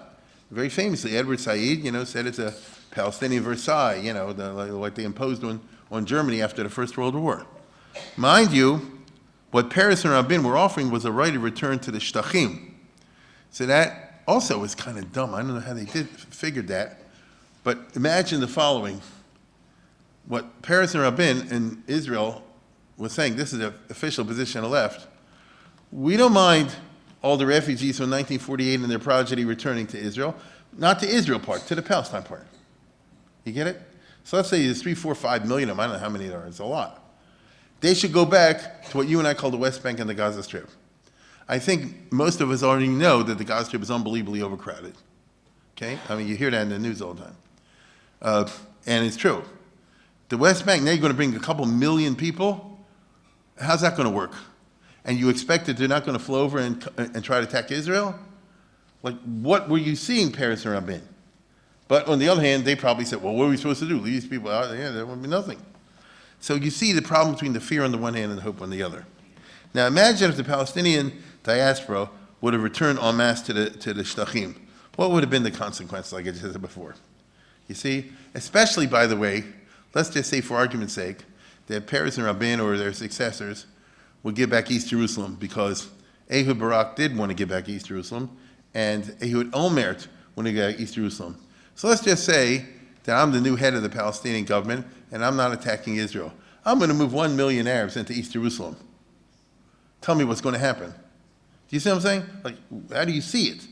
Very famously, Edward Said, said it's a Palestinian Versailles, like they imposed on Germany after the First World War. Mind you, what Peres and Rabin were offering was a right of return to the Shtachim. So that also was kind of dumb. I don't know how they figured that. But imagine the following. What Peres and Rabin in Israel was saying, this is the official position on the left, we don't mind all the refugees from 1948 and their progeny returning to Israel, not to Israel part, to the Palestine part. You get it? So let's say there's 3, 4, 5 million of them. I don't know how many there are. It's a lot. They should go back to what you and I call the West Bank and the Gaza Strip. I think most of us already know that the Gaza Strip is unbelievably overcrowded. Okay? I mean, you hear that in the news all the time. And it's true. The West Bank, now you're going to bring a couple million people. How's that going to work? And you expect that they're not going to flow over and try to attack Israel? Like, what were you seeing, Peres and Rabin? But on the other hand, they probably said, well, what are we supposed to do? Leave these people out? Yeah, there won't be nothing. So you see the problem between the fear on the one hand and the hope on the other. Now imagine if the Palestinian diaspora would have returned en masse to the Shtachim. What would have been the consequences, like I just said before? You see, especially, by the way, let's just say for argument's sake, that Peres and Rabin or their successors would give back East Jerusalem because Ehud Barak did want to give back East Jerusalem, and Ehud Olmert wanted to give back East Jerusalem. So let's just say that I'm the new head of the Palestinian government, and I'm not attacking Israel. I'm going to move 1 million Arabs into East Jerusalem. Tell me what's going to happen. Do you see what I'm saying? Like, how do you see it?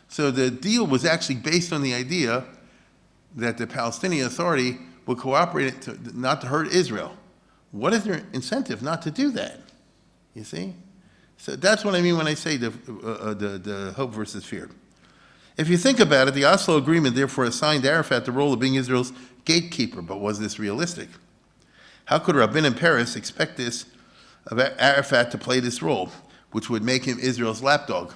So the deal was actually based on the idea that the Palestinian Authority would cooperate not to hurt Israel. What is their incentive not to do that? You see? So that's what I mean when I say the hope versus fear. If you think about it, the Oslo Agreement therefore assigned Arafat the role of being Israel's gatekeeper, but was this realistic? How could Rabin and Peres expect this of Arafat to play this role, which would make him Israel's lapdog,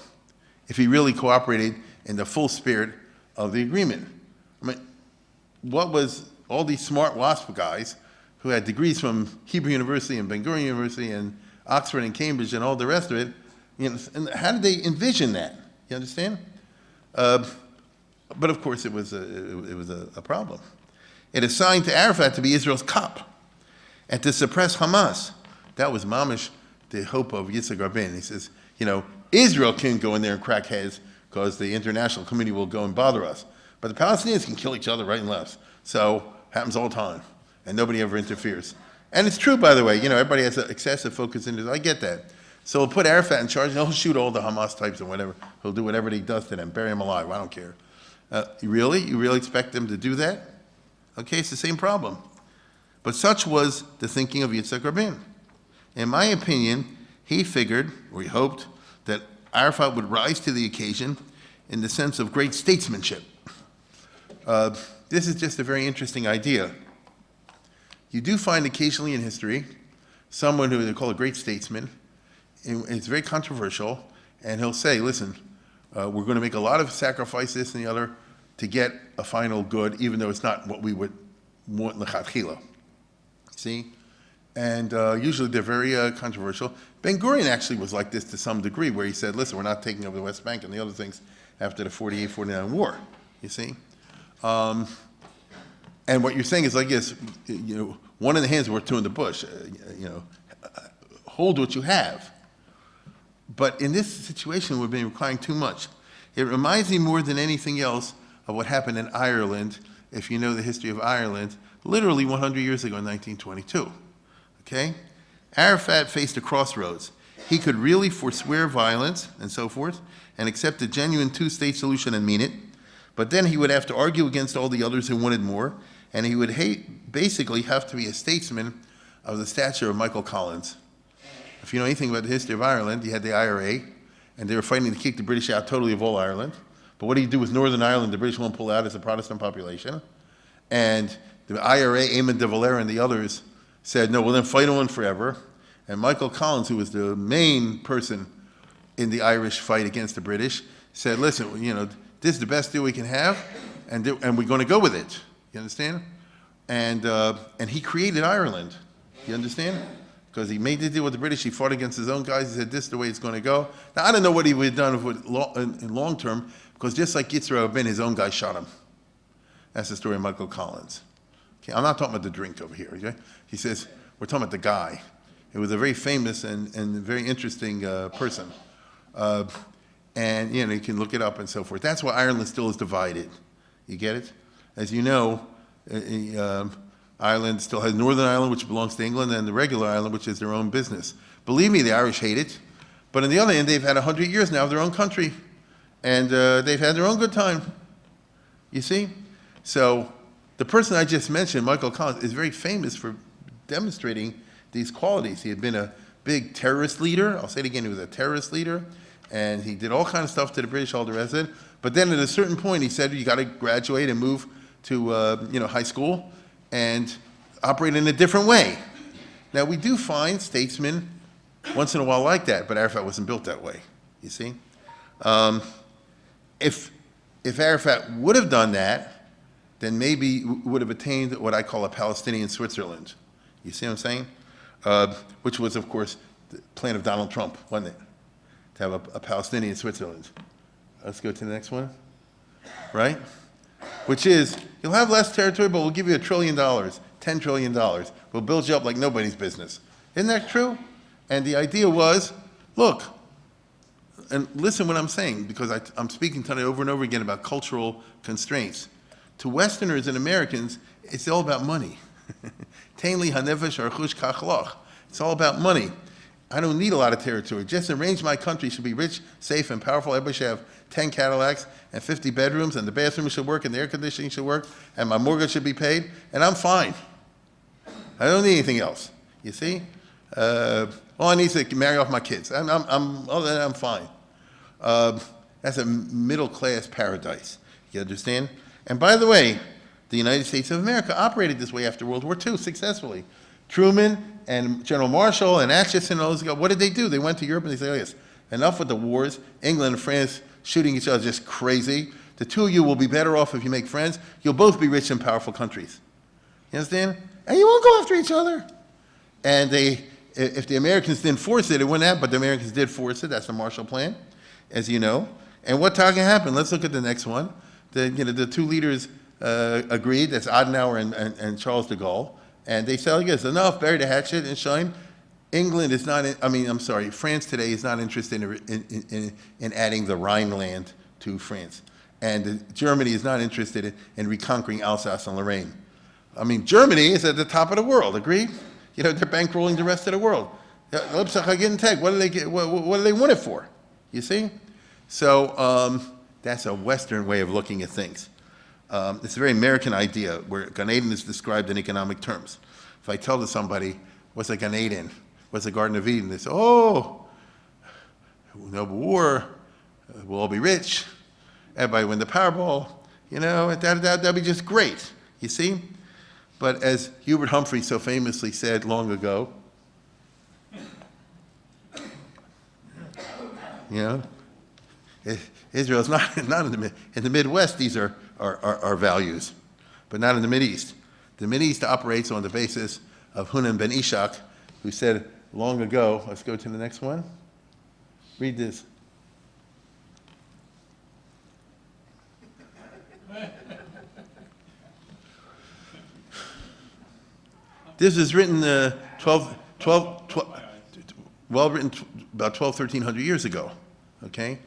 if he really cooperated in the full spirit of the agreement? I mean, what was all these smart WASP guys who had degrees from Hebrew University and Ben Gurion University and Oxford and Cambridge and all the rest of it, and how did they envision that? You understand? But of course, it was a problem. It assigned to Arafat to be Israel's cop and to suppress Hamas. That was mamish, the hope of Yitzhak Rabin. He says, Israel can go in there and crack heads because the international community will go and bother us. But the Palestinians can kill each other right and left. So happens all the time, and nobody ever interferes. And it's true, by the way. Everybody has an excessive focus in this. I get that. So we'll put Arafat in charge, and he'll shoot all the Hamas types and whatever. He'll do whatever he does to them, bury them alive. I don't care. You really expect them to do that? Okay, it's the same problem. But such was the thinking of Yitzhak Rabin. In my opinion, he figured, or he hoped, that Arafat would rise to the occasion in the sense of great statesmanship. This is just a very interesting idea. You do find occasionally in history someone who they call a great statesman. It's very controversial, and he'll say, listen, we're going to make a lot of sacrifices, this and the other, to get a final good, even though it's not what we would want l'chatchila. See? And usually they're very controversial. Ben Gurion actually was like this to some degree, where he said, listen, we're not taking over the West Bank and the other things after the 48-49 war, you see? And what you're saying is like this, one in the hand's worth two in the bush. Hold what you have. But in this situation, we've been requiring too much. It reminds me more than anything else of what happened in Ireland, if you know the history of Ireland, literally 100 years ago in 1922, okay? Arafat faced a crossroads. He could really forswear violence and so forth and accept a genuine two-state solution and mean it, but then he would have to argue against all the others who wanted more, and he would basically have to be a statesman of the stature of Michael Collins. If you know anything about the history of Ireland, you had the IRA, and they were fighting to kick the British out totally of all Ireland. But what do you do with Northern Ireland? The British won't pull out as a Protestant population. And the IRA, Eamon de Valera, and the others said, no, we'll then fight on forever. And Michael Collins, who was the main person in the Irish fight against the British, said, listen, this is the best deal we can have, and we're going to go with it. You understand? And he created Ireland. You understand? Because he made the deal with the British, he fought against his own guys, he said, this is the way it's going to go. Now, I don't know what he would have done in long term, because just like Yitzhak Rabin, his own guy shot him. That's the story of Michael Collins. Okay, I'm not talking about the drink over here, okay? He says, we're talking about the guy. He was a very famous and very interesting person. And, you can look it up and so forth. That's why Ireland still is divided. You get it? As you know, Ireland still has Northern Ireland, which belongs to England, and the regular Ireland, which is their own business. Believe me, the Irish hate it. But on the other hand, they've had 100 years now of their own country, and they've had their own good time. You see? So the person I just mentioned, Michael Collins, is very famous for demonstrating these qualities. He had been a big terrorist leader. I'll say it again, he was a terrorist leader, and he did all kinds of stuff to the British, all the rest of it. But then at a certain point, he said, you got to graduate and move to high school and operate in a different way. Now, we do find statesmen once in a while like that, but Arafat wasn't built that way, you see? If Arafat would have done that, then maybe would have attained what I call a Palestinian Switzerland. You see what I'm saying? Which was, of course, the plan of Donald Trump, wasn't it? To have a Palestinian Switzerland. Let's go to the next one, right? Which is, you'll have less territory, but we'll give you $1 trillion, $10 trillion. We'll build you up like nobody's business. Isn't that true? And the idea was, look, and listen what I'm saying, because I'm speaking tonight over and over again about cultural constraints. To Westerners and Americans, it's all about money. Tainli hanefesh archush kachloch. It's all about money. I don't need a lot of territory. Just arrange my country should be rich, safe, and powerful. Everybody should have 10 Cadillacs and 50 bedrooms, and the bathroom should work, and the air conditioning should work, and my mortgage should be paid, and I'm fine. I don't need anything else. You see? All I need is to marry off my kids. Other than that, I'm fine. That's a middle-class paradise. You understand? And by the way, the United States of America operated this way after World War II successfully. Truman and General Marshall and Atchison and all those guys, what did they do? They went to Europe and they said, oh yes, enough with the wars. England and France shooting each other just crazy. The two of you will be better off if you make friends. You'll both be rich and powerful countries. You understand? And you won't go after each other. And if the Americans didn't force it, it wouldn't happen, but the Americans did force it. That's the Marshall Plan, as you know. And what talking happened? Let's look at the next one. The two leaders agreed, that's Adenauer and Charles de Gaulle, and they said, I guess, enough, bury the hatchet and shine. England is not, France today is not interested in adding the Rhineland to France. And Germany is not interested in reconquering Alsace and Lorraine. Germany is at the top of the world, agreed? They're bankrolling the rest of the world. What do they want it for? You see? So that's a Western way of looking at things. It's a very American idea where Gan Eden is described in economic terms. If I tell to somebody, what's a Gan Eden? What's the Garden of Eden? They say, oh, no war, we'll all be rich, everybody win the Powerball, that'd be just great, you see? But as Hubert Humphrey so famously said long ago, Israel's not in the Midwest, these are values, but not in the Mideast. The Mideast operates on the basis of Hunan ben Ishak, who said long ago, let's go to the next one. Read this. This was written 12, well written about 1300 years ago, okay?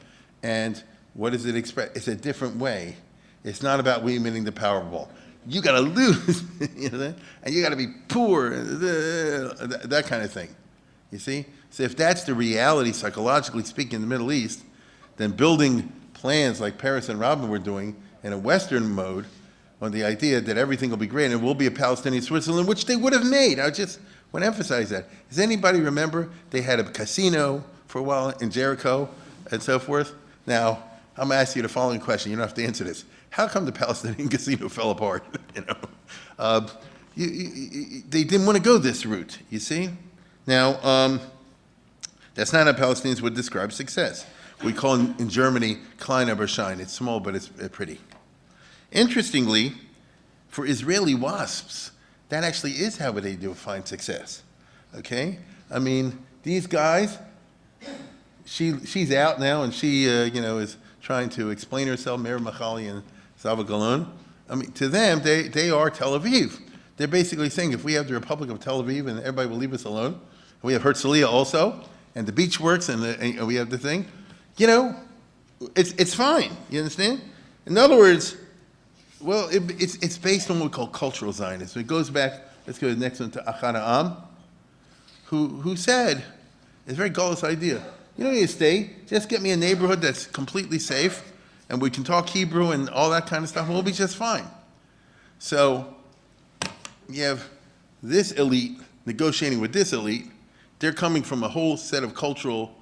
And what does it express? It's a different way. It's not about limiting the Powerball. You got to lose, you know, and you got to be poor, that kind of thing. You see? So if that's the reality, psychologically speaking, in the Middle East, then building plans like Paris and Robin were doing in a Western mode on the idea that everything will be great and it will be a Palestinian Switzerland, which they would have made. I just want to emphasize that. Does anybody remember they had a casino for a while in Jericho and so forth? Now, I'm going to ask you the following question. You don't have to answer this. How come the Palestinian casino fell apart? You know, they didn't want to go this route, you see? Now, that's not how Palestinians would describe success. We call in Germany kleiner Beschein. It's small, but it's pretty. Interestingly, for Israeli WASPs, that actually is how they define success. Okay? I mean, these guys, she's out now, and she, is trying to explain herself, Meir Machali and Zava Galon. I mean, to them, they are Tel Aviv. They're basically saying, if we have the Republic of Tel Aviv and everybody will leave us alone, and we have Herzliya also, and the beach works, and we have the thing, you know, it's fine. You understand? In other words, well, it's based on what we call cultural Zionism. It goes back, let's go to the next one, to Achad Ha'am, who said, it's a very Gaulish idea. You don't need to stay. Just get me a neighborhood that's completely safe, and we can talk Hebrew and all that kind of stuff, and we'll be just fine. So you have this elite negotiating with this elite. They're coming from a whole set of cultural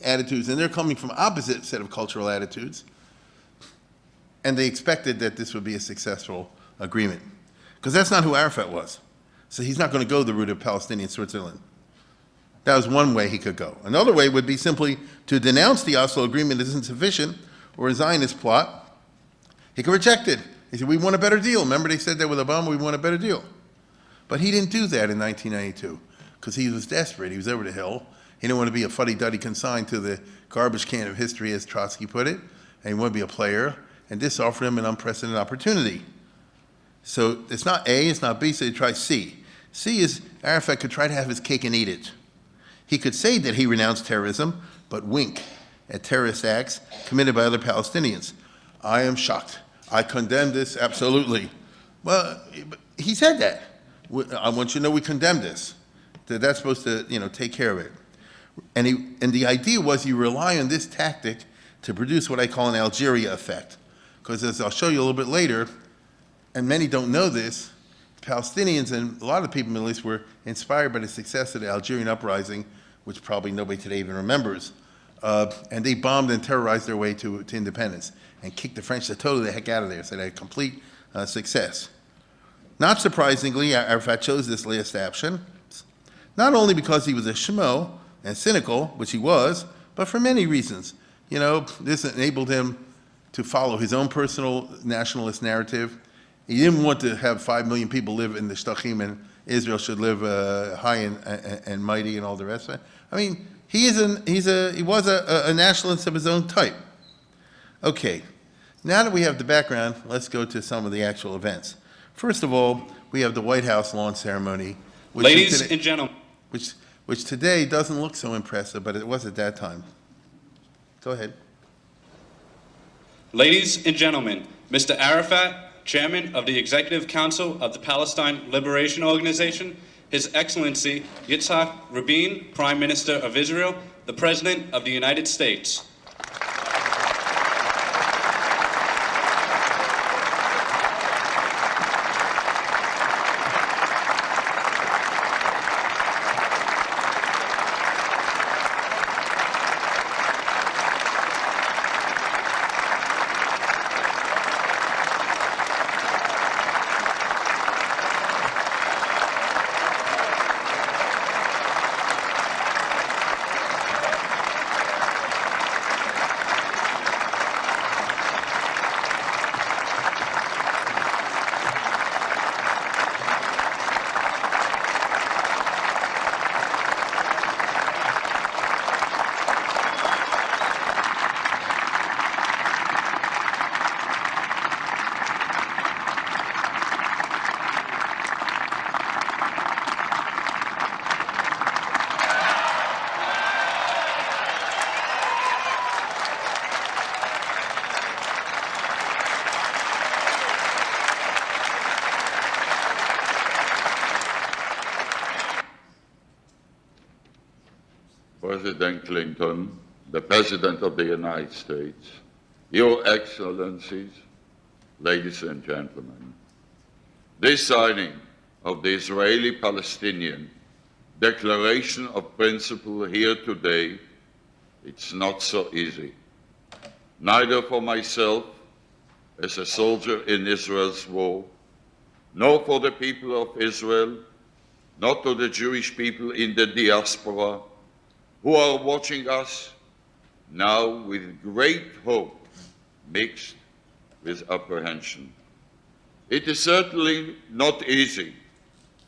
attitudes, and they're coming from opposite set of cultural attitudes. And they expected that this would be a successful agreement. Because that's not who Arafat was. So he's not going to go the route of Palestinian Switzerland. That was one way he could go. Another way would be simply to denounce the Oslo agreement as insufficient or a Zionist plot. He could reject it. He said, we want a better deal. Remember they said that with Obama, we want a better deal. But he didn't do that in 1992 because he was desperate. He was over the hill. He didn't want to be a fuddy-duddy consigned to the garbage can of history, as Trotsky put it, and he wanted to be a player, and this offered him an unprecedented opportunity. So it's not A, it's not B, so he tried C. C is Arafat could try to have his cake and eat it. He could say that he renounced terrorism, but wink at terrorist acts committed by other Palestinians. I am shocked. I condemn this absolutely. Well, he said that. I want you to know we condemn this. That's supposed to, take care of it. And the idea was you rely on this tactic to produce what I call an Algeria effect. Because as I'll show you a little bit later, and many don't know this, Palestinians and a lot of the people in the Middle East were inspired by the success of the Algerian uprising, which probably nobody today even remembers. And they bombed and terrorized their way to independence and kicked the French totally the heck out of there. So they had complete success. Not surprisingly, Arafat chose this last option, not only because he was a schmo and cynical, which he was, but for many reasons. This enabled him to follow his own personal nationalist narrative. He didn't want to have 5 million people live in the Shtachim and Israel should live high and mighty and all the rest of it. I mean, he was a nationalist of his own type. Okay, now that we have the background, let's go to some of the actual events. First of all, we have the White House launch ceremony. Ladies and gentlemen. Which today doesn't look so impressive, but it was at that time. Go ahead. Ladies and gentlemen, Mr. Arafat, Chairman of the Executive Council of the Palestine Liberation Organization, His Excellency Yitzhak Rabin, Prime Minister of Israel, the President of the United States. President Clinton, the President of the United States, Your Excellencies, ladies and gentlemen, this signing of the Israeli-Palestinian Declaration of Principle here today, it's not so easy. Neither for myself, as a soldier in Israel's war, nor for the people of Israel, nor to the Jewish people in the diaspora who are watching us now with great hope mixed with apprehension. It is certainly not easy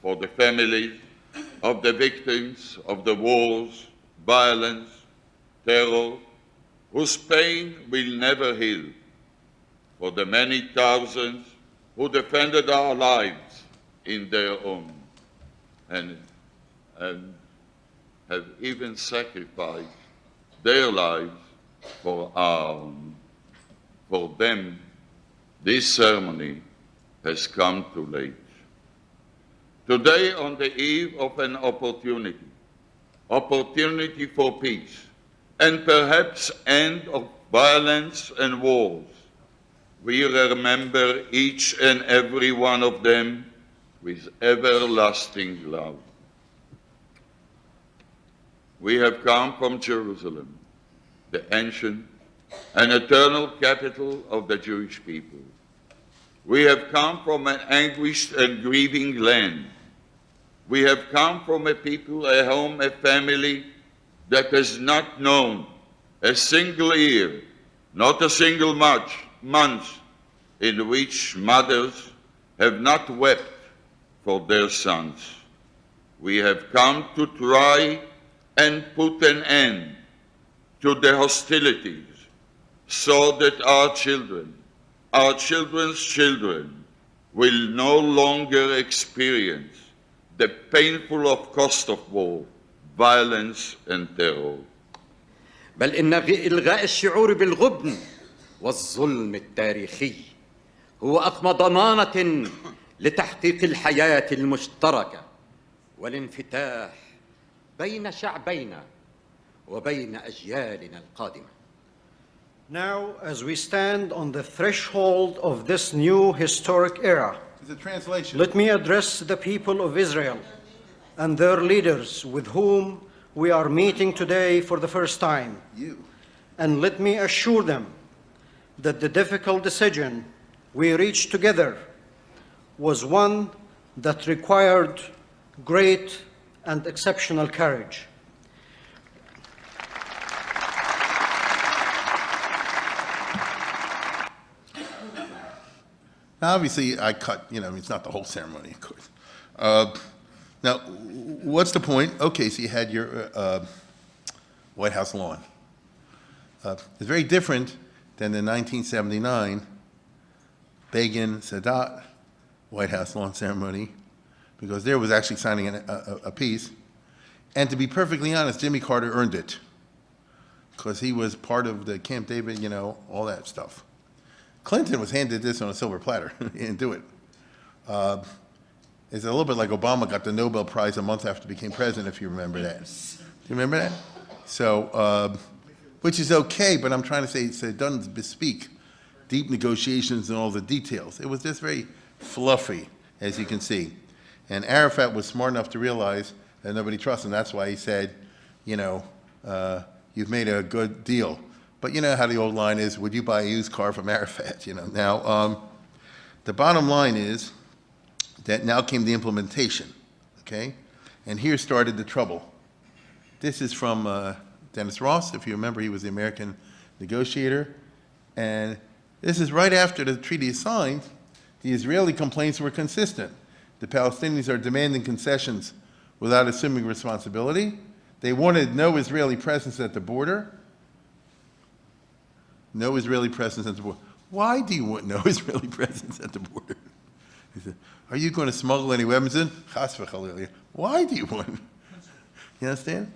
for the families of the victims of the wars, violence, terror, whose pain will never heal, for the many thousands who defended our lives in their own and have even sacrificed their lives for our own. For them, this ceremony has come too late. Today, on the eve of an opportunity for peace, and perhaps end of violence and wars, we remember each and every one of them with everlasting love. We have come from Jerusalem, the ancient and eternal capital of the Jewish people. We have come from an anguished and grieving land. We have come from a people, a home, a family that has not known a single year, not a single month in which mothers have not wept for their sons. We have come to try and put an end to the hostilities so that our children, our children's children, will no longer experience the painful cost of war, violence and terror. بل إن إلغاء الشعور بالغبن والظلم التاريخي هو أقوى ضمانة لتحقيق الحياة المشتركة والانفتاح بين شعبينا وبين أجيالنا القادمة. Now, as we stand on the threshold of this new historic era, let me address the people of Israel and their leaders with whom we are meeting today for the first time. And let me assure them that the difficult decision we reached together was one that required great and exceptional courage. Now, obviously, I cut, it's not the whole ceremony, of course. Now, what's the point? Okay, so you had your White House lawn. It's very different than the 1979 Begin-Sadat White House lawn ceremony, because there was actually signing a peace. And to be perfectly honest, Jimmy Carter earned it, because he was part of the Camp David, all that stuff. Clinton was handed this on a silver platter. He didn't do it. It's a little bit like Obama got the Nobel Prize a month after he became president, if you remember that. Do you remember that? So, which is okay, but I'm trying to say it doesn't bespeak deep negotiations and all the details. It was just very fluffy, as you can see. And Arafat was smart enough to realize that nobody trusts him. That's why he said, you've made a good deal. But you know how the old line is, would you buy a used car from Arafat? Now, the bottom line is that now came the implementation, okay? And here started the trouble. This is from Dennis Ross. If you remember, he was the American negotiator. And this is right after the treaty is signed. The Israeli complaints were consistent. The Palestinians are demanding concessions without assuming responsibility. They wanted no Israeli presence at the border. No Israeli presence at the border. Why do you want no Israeli presence at the border? He said, are you going to smuggle any weapons in? Chas v'chalil. Why do you want? You understand?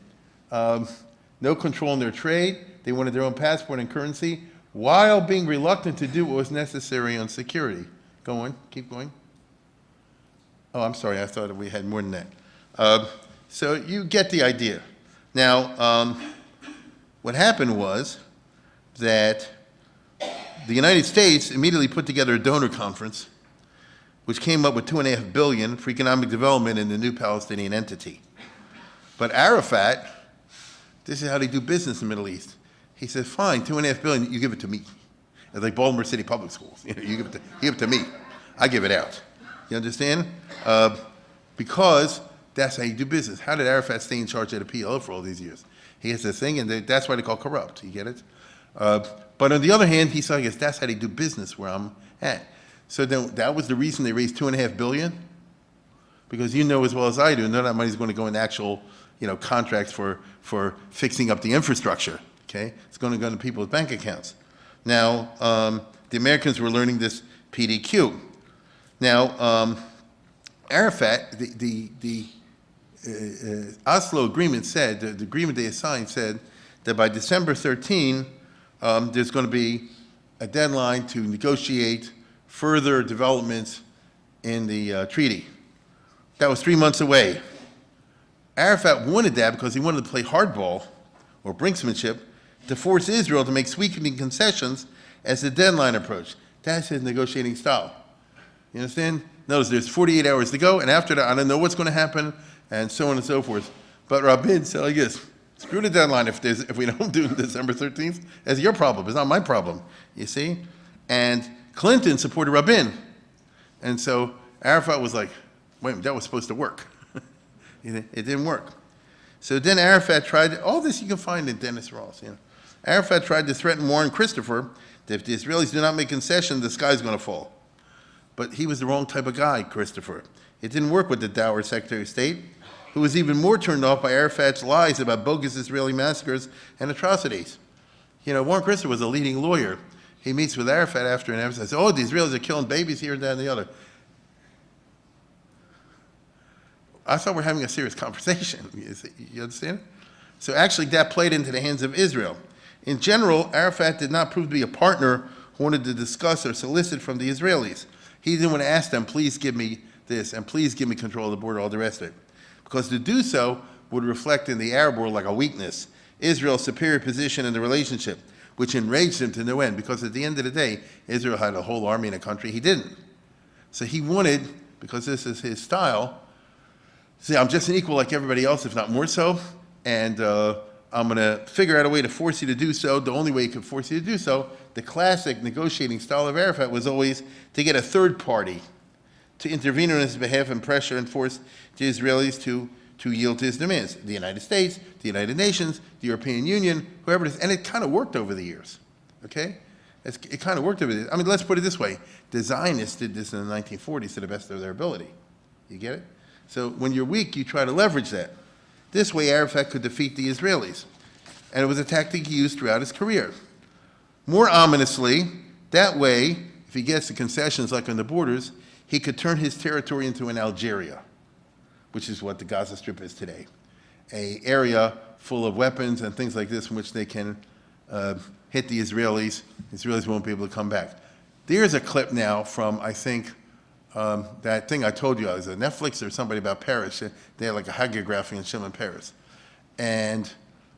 No control in their trade. They wanted their own passport and currency, while being reluctant to do what was necessary on security. Go on, keep going. Oh, I'm sorry, I thought we had more than that. So you get the idea. Now, what happened was that the United States immediately put together a donor conference, which came up with $2.5 billion for economic development in the new Palestinian entity. But Arafat, this is how they do business in the Middle East. He said, fine, $2.5 billion, you give it to me. It's like Baltimore City Public Schools. You give it to me. I give it out. You understand? Because that's how you do business. How did Arafat stay in charge of the PLO for all these years? He has this thing, and that's why they call corrupt. You get it? But on the other hand, he said, I guess that's how they do business where I'm at. So then that was the reason they raised $2.5 billion, because you know as well as I do, none of that money is going to go into actual, contracts for fixing up the infrastructure. Okay, it's going to go into people's bank accounts. Now, the Americans were learning this PDQ. Now, Arafat, the Oslo agreement said, the agreement they signed said that by December 13, there's going to be a deadline to negotiate further developments in the treaty. That was 3 months away. Arafat wanted that because he wanted to play hardball, or brinksmanship, to force Israel to make sweeping concessions as the deadline approached. That's his negotiating style. You understand? Notice there's 48 hours to go, and after that, I don't know what's going to happen, and so on and so forth. But Rabin said, I guess, screw the deadline if we don't do it December 13th. That's your problem. It's not my problem, you see? And Clinton supported Rabin. And so Arafat was like, wait a minute, that was supposed to work. It didn't work. So then Arafat tried, all this you can find in Dennis Ross. Arafat tried to threaten Warren Christopher that if the Israelis do not make concessions, the sky's going to fall. But he was the wrong type of guy, Christopher. It didn't work with the dour Secretary of State, who was even more turned off by Arafat's lies about bogus Israeli massacres and atrocities. Warren Christopher was a leading lawyer. He meets with Arafat after and says, oh, the Israelis are killing babies here and that and the other. I thought we're having a serious conversation. You understand? So actually that played into the hands of Israel. In general, Arafat did not prove to be a partner who wanted to discuss or solicit from the Israelis. He didn't want to ask them, please give me this, and please give me control of the border, all the rest of it. Because to do so would reflect in the Arab world like a weakness, Israel's superior position in the relationship, which enraged him to no end, because at the end of the day, Israel had a whole army in a country he didn't. So he wanted, because this is his style, say, I'm just an equal like everybody else, if not more so, and I'm going to figure out a way to force you to do so. The only way he could force you to do so, the classic negotiating style of Arafat was always to get a third party to intervene on his behalf and pressure and force the Israelis to yield to his demands. The United States, the United Nations, the European Union, whoever it is. And it kind of worked over the years, okay? It kind of worked over the years. I mean, let's put it this way. The Zionists did this in the 1940s to the best of their ability. You get it? So when you're weak, you try to leverage that. This way, Arafat could defeat the Israelis. And it was a tactic he used throughout his career. More ominously, that way, if he gets the concessions like on the borders, he could turn his territory into an Algeria, which is what the Gaza Strip is today. An area full of weapons and things like this in which they can hit the Israelis. Israelis won't be able to come back. There's a clip now from, I think, that thing I told you, it was a Netflix or somebody about Paris. They had like a hagiography in Shimon Peres. And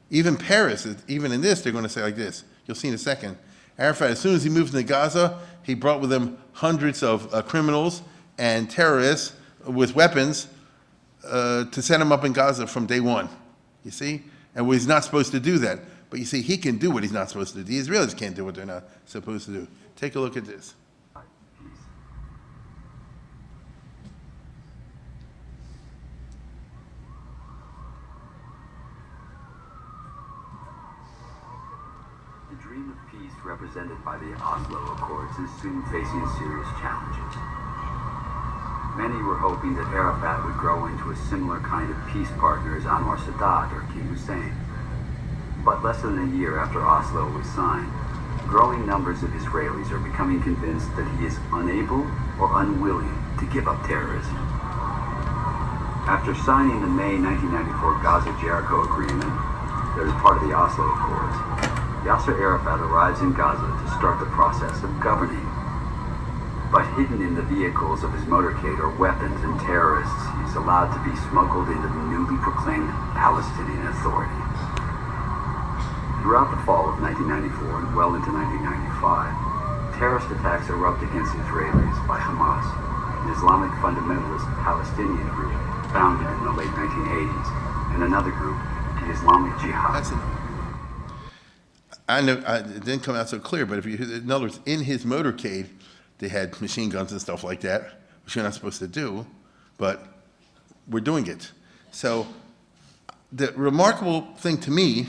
even Paris, even in this, they're going to say like this. You'll see in a second. Arafat, as soon as he moved into Gaza, he brought with him hundreds of criminals and terrorists with weapons to set him up in Gaza from day one. You see? And he's not supposed to do that. But you see, he can do what he's not supposed to do. The Israelis can't do what they're not supposed to do. Take a look at this. Represented by the Oslo Accords is soon facing serious challenges. Many were hoping that Arafat would grow into a similar kind of peace partner as Anwar Sadat or Saddam Hussein. But less than a year after Oslo was signed, growing numbers of Israelis are becoming convinced that he is unable or unwilling to give up terrorism. After signing the May 1994 Gaza-Jericho Agreement that is part of the Oslo Accords, Yasser Arafat arrives in Gaza to start the process of governing. But hidden in the vehicles of his motorcade are weapons and terrorists he's allowed to be smuggled into the new newly proclaimed Palestinian Authority. Throughout the fall of 1994 and well into 1995, terrorist attacks erupt against Israelis by Hamas, an Islamic fundamentalist Palestinian group founded in the late 1980s, and another group, the Islamic Jihad. That's enough. I know it didn't come out so clear, but if you, in other words, in his motorcade, they had machine guns and stuff like that, which you're not supposed to do, but we're doing it. So the remarkable thing to me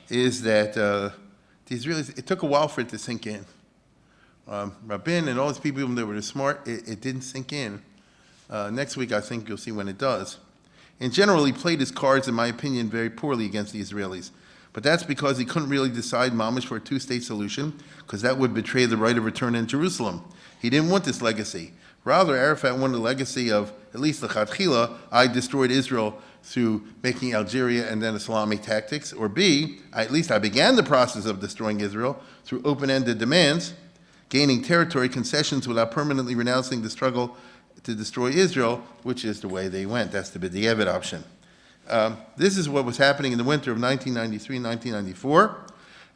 is that the Israelis, it took a while for it to sink in. Rabin and all these people, even though they were smart, it didn't sink in. Next week, I think you'll see when it does. In general, he played his cards, in my opinion, very poorly against the Israelis. But that's because he couldn't really decide mamish for a two-state solution, because that would betray the right of return in Jerusalem. He didn't want this legacy. Rather, Arafat wanted a legacy of, at least the Chatchila, I destroyed Israel through making Algeria and then Islamic tactics, or B, at least I began the process of destroying Israel through open-ended demands, gaining territory concessions without permanently renouncing the struggle to destroy Israel, which is the way they went. That's the Deniability option. This is what was happening in the winter of 1993-1994.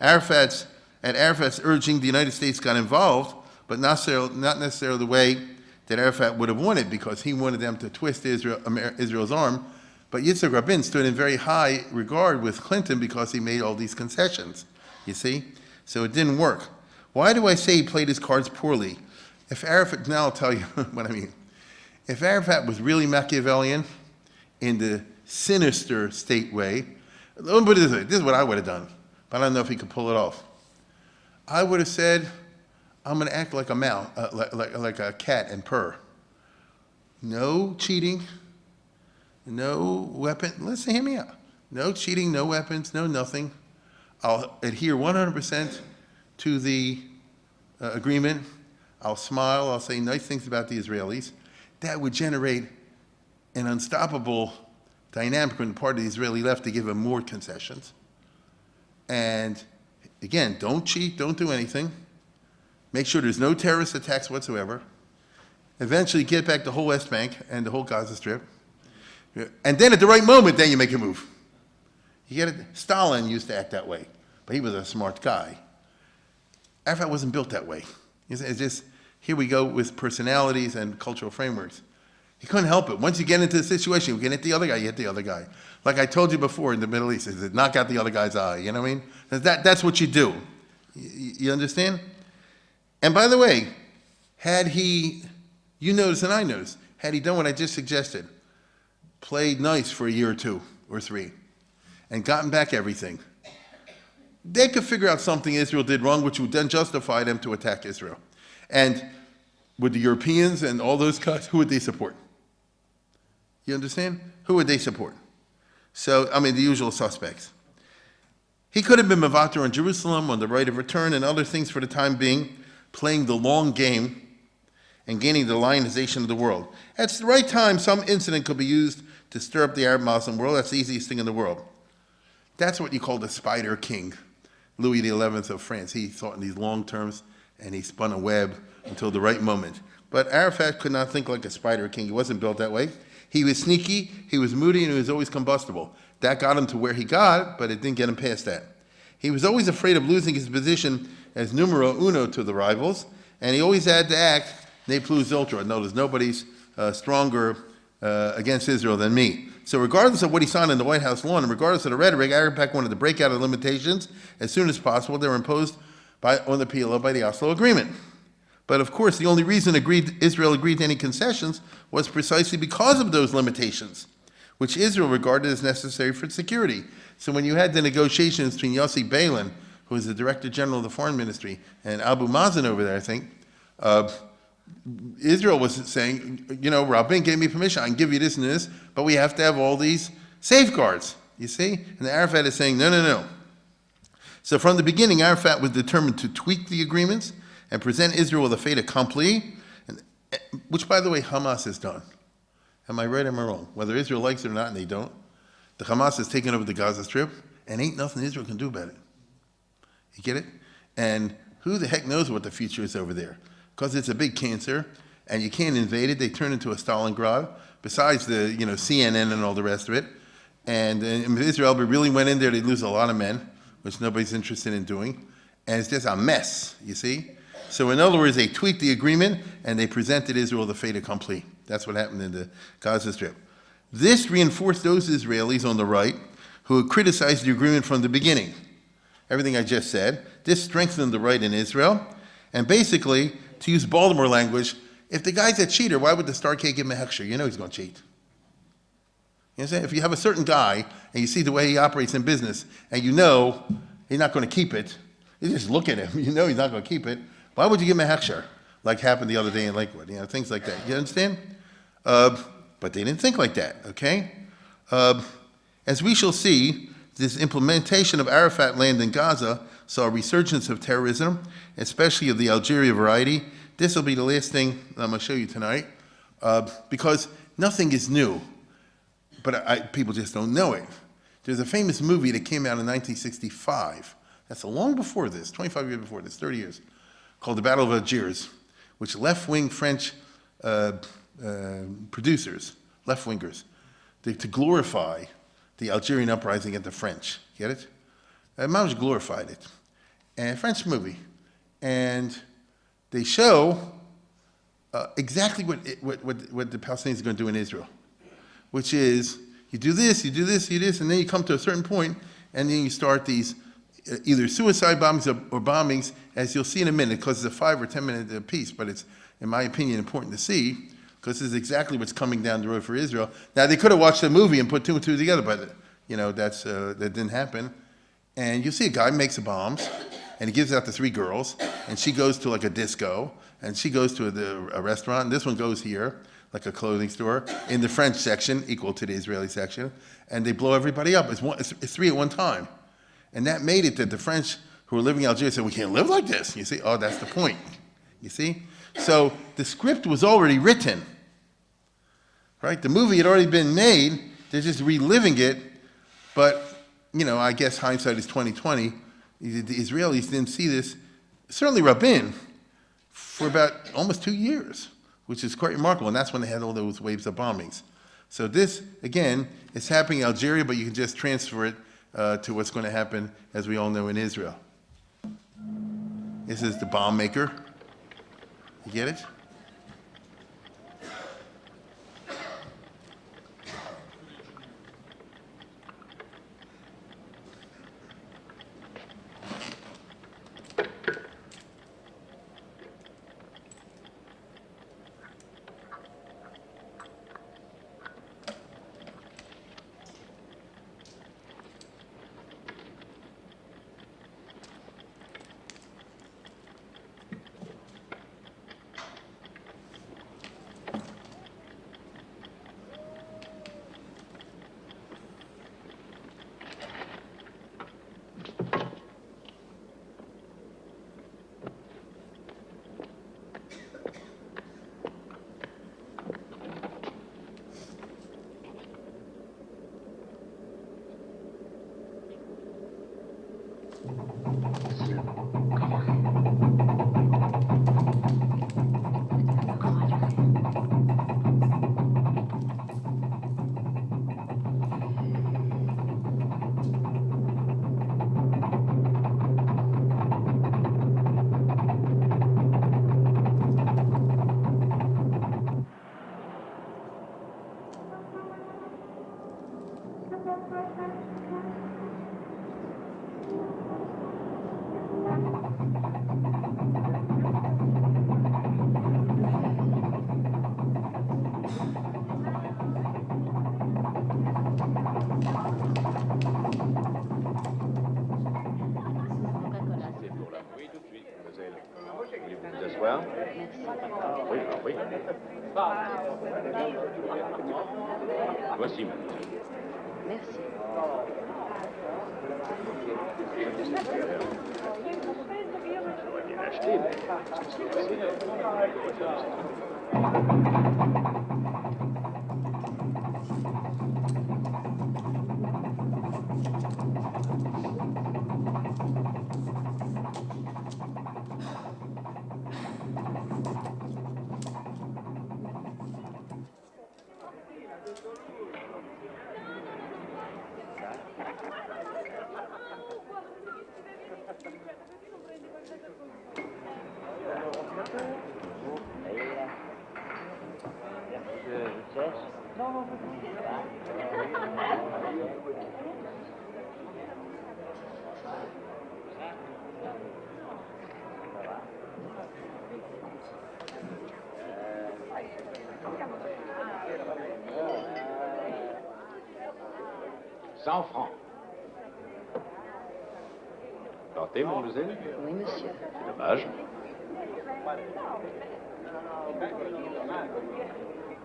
Arafat's urging, the United States got involved, but not necessarily the way that Arafat would have wanted, because he wanted them to twist Israel's arm. But Yitzhak Rabin stood in very high regard with Clinton because he made all these concessions, you see? So it didn't work. Why do I say he played his cards poorly? If Arafat, now I'll tell you what I mean. If Arafat was really Machiavellian in the sinister state way, let me put it this way, this is what I would have done, but I don't know if he could pull it off. I would have said, I'm going to act like a mouse, like a cat and purr. No cheating, no weapon. Listen, hear me out. No cheating, no weapons, no nothing. I'll adhere 100% to the agreement. I'll smile. I'll say nice things about the Israelis. That would generate an unstoppable dynamic on the part of the Israeli left to give them more concessions. And again, don't cheat, don't do anything. Make sure there's no terrorist attacks whatsoever. Eventually get back the whole West Bank and the whole Gaza Strip. And then at the right moment, then you make a move. You get it? Stalin used to act that way, but he was a smart guy. Arafat wasn't built that way. It's just, here we go with personalities and cultural frameworks. He couldn't help it. Once you get into the situation, you can hit the other guy, you hit the other guy. Like I told you before in the Middle East, is knock out the other guy's eye, you know what I mean? That's what you do. You understand? And by the way, had he, you notice and I notice, had he done what I just suggested, played nice for a year or two or three, and gotten back everything, they could figure out something Israel did wrong, which would then justify them to attack Israel. And would the Europeans and all those guys, who would they support? You understand? Who would they support? So, I mean, the usual suspects. He could have been Mavatar on Jerusalem, on the right of return, and other things for the time being, playing the long game and gaining the lionization of the world. At the right time, some incident could be used to stir up the Arab Muslim world. That's the easiest thing in the world. That's what you call the Spider King, Louis XI of France. He thought in these long terms, and he spun a web until the right moment. But Arafat could not think like a Spider King. He wasn't built that way. He was sneaky, he was moody, and he was always combustible. That got him to where he got, but it didn't get him past that. He was always afraid of losing his position as numero uno to the rivals, and he always had to act ne plus ultra. Notice nobody's stronger against Israel than me. So regardless of what he signed in the White House lawn, and regardless of the rhetoric, Arafat wanted to break out of limitations as soon as possible. They were imposed on the PLO by the Oslo Agreement. But of course, the only reason Israel agreed to any concessions was precisely because of those limitations, which Israel regarded as necessary for its security. So when you had the negotiations between Yossi Beilin, who was the Director General of the Foreign Ministry, and Abu Mazen over there, I think, Israel was saying, you know, Rabin gave me permission, I can give you this and this, but we have to have all these safeguards, you see? And the Arafat is saying, no, no, no. So from the beginning, Arafat was determined to tweak the agreements and present Israel with a fait accompli, which, by the way, Hamas has done. Am I right or am I wrong? Whether Israel likes it or not, and they don't, the Hamas has taken over the Gaza Strip, and ain't nothing Israel can do about it. You get it? And who the heck knows what the future is over there? Because it's a big cancer, and you can't invade it. They turn into a Stalingrad. Besides the, CNN and all the rest of it, And if Israel really went in there, they'd lose a lot of men, which nobody's interested in doing. And it's just a mess, you see? So in other words, they tweaked the agreement and they presented Israel the fait accompli. That's what happened in the Gaza Strip. This reinforced those Israelis on the right who had criticized the agreement from the beginning. Everything I just said. This strengthened the right in Israel. And basically, to use Baltimore language, if the guy's a cheater, why would the star can't give him a hechsher? You know he's going to cheat. You know what I'm saying? If you have a certain guy and you see the way he operates in business and you know he's not going to keep it, you just look at him, you know he's not going to keep it, why would you give him a hechsher? Like happened the other day in Lakewood, you know, things like that. You understand? But they didn't think like that, okay? As we shall see, this implementation of Arafat land in Gaza saw a resurgence of terrorism, especially of the Algeria variety. This will be the last thing I'm going to show you tonight, because nothing is new, but people just don't know it. There's a famous movie that came out in 1965. That's long before this, 25 years before this, 30 years, called The Battle of Algiers, which left-wing French producers, left-wingers, to glorify the Algerian uprising at the French. Get it? Mao glorified it. And a French movie. And they show exactly what the Palestinians are going to do in Israel, which is you do this, you do this, you do this, and then you come to a certain point, and then you start these either suicide bombings or bombings, as you'll see in a minute, because it's a 5 or 10 minute piece, but it's, in my opinion, important to see, because this is exactly what's coming down the road for Israel. Now, they could have watched the movie and put 2 and 2 together, but that didn't happen. And you see a guy makes the bombs, and he gives out to 3 girls, and she goes to like a disco, and she goes to a restaurant, and this one goes here, like a clothing store, in the French section, equal to the Israeli section, and they blow everybody up. It's 3 at one time. And that made it that the French who were living in Algeria said, we can't live like this. You see? Oh, that's the point. You see? So the script was already written, right? The movie had already been made. They're just reliving it. But, I guess hindsight is 20/20. The Israelis didn't see this, certainly Rabin, for about almost 2 years, which is quite remarkable. And that's when they had all those waves of bombings. So this, again, is happening in Algeria, but you can just transfer it to what's going to happen, as we all know, in Israel. This is the bomb maker. You get it? Voici, madame. Merci. J'aurais bien acheté, mais 100 francs. Tentez, mademoiselle? Oui, monsieur. Dommage.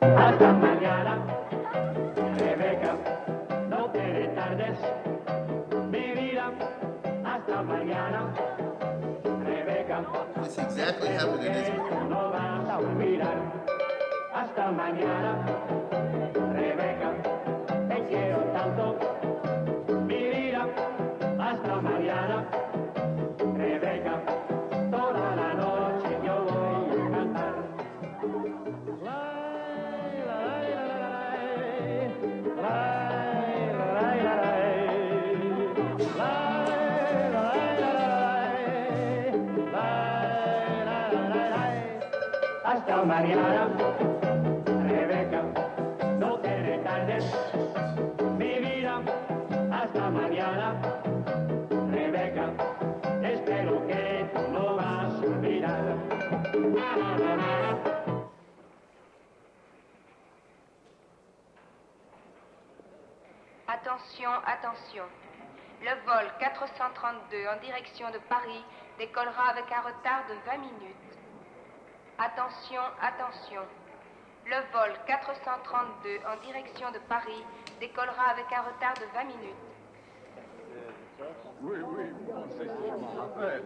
Hasta mañana, Rebeca, no te retardes, mi vida. Hasta mañana, Rebeca. This exactly happened in Israel. No vas a olvidar. Hasta mañana, Rebeca, te quiero tanto, mi vida. Hasta mañana, Rebeca, toda la noche yo voy a cantar. Hasta mañana, Rebeca, no te retardes, mi vida. Hasta mañana, Rebeca, espero que tú no vas a olvidar. Attention, attention. Le vol 432 en direction de Paris décollera avec un retard de 20 minutes. Attention, attention. Le vol 432 en direction de Paris décollera avec un retard de 20 minutes. Oui, oui, c'est Raphaël.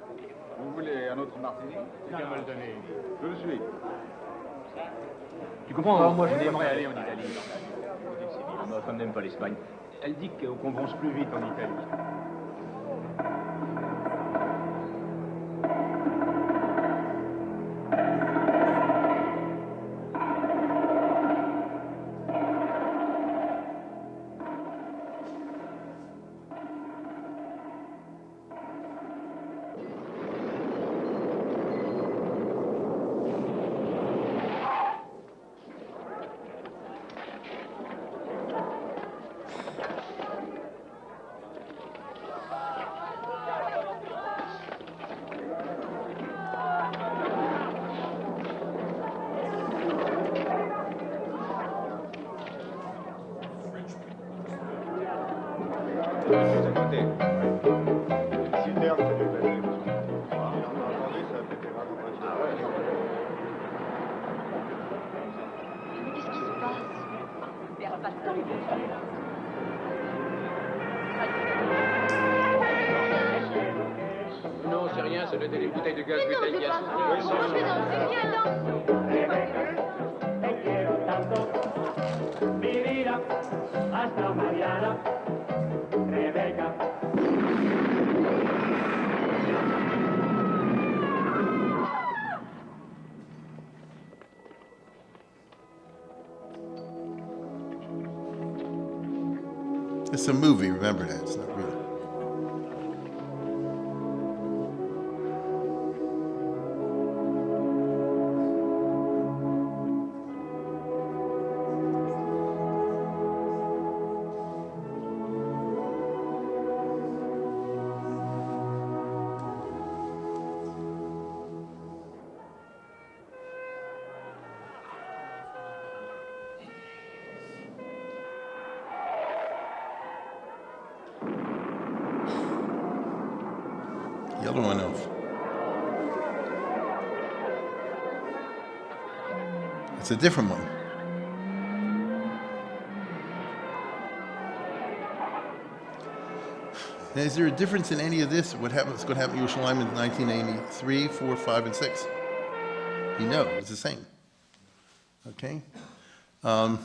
Vous voulez un autre martini? Bien me le donner. Tout de suite. Tu comprends, moi je n'aimerais aller en Italie. Ma femme n'aime pas l'Espagne. Elle dit qu'on bronze plus vite en Italie. Non, c'est rien, ça doit être des bouteilles de gaz métallique à Te quiero tanto, mi vida. Hasta mañana, Rebeca. It's a movie, remember that, it's not real. The other one off. It's a different one. Now, is there a difference in any of this? What's going to happen in Yerushalayim in 1983, 4, 5, and 6? You know, it's the same. Okay? So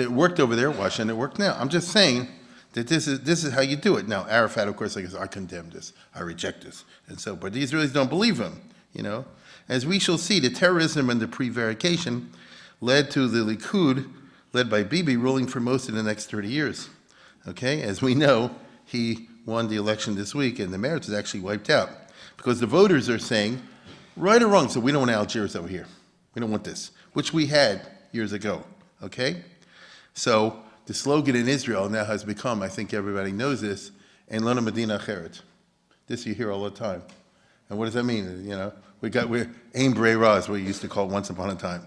it worked over there. Why shouldn't it work now? I'm just saying that this is how you do it. Now, Arafat, of course, I condemn this. I reject this. And so, but the Israelis don't believe him, you know. As we shall see, the terrorism and the prevarication led to the Likud, led by Bibi, ruling for most of the next 30 years. Okay? As we know, he won the election this week, and the marriage is actually wiped out. Because the voters are saying, right or wrong, so we don't want Algerians over here. We don't want this, which we had years ago. Okay? So the slogan in Israel now has become, I think everybody knows this, Ein Lanu Medina Acheret. This you hear all the time. And what does that mean? You know, we're Ein Brei Ra is what we used to call it once upon a time.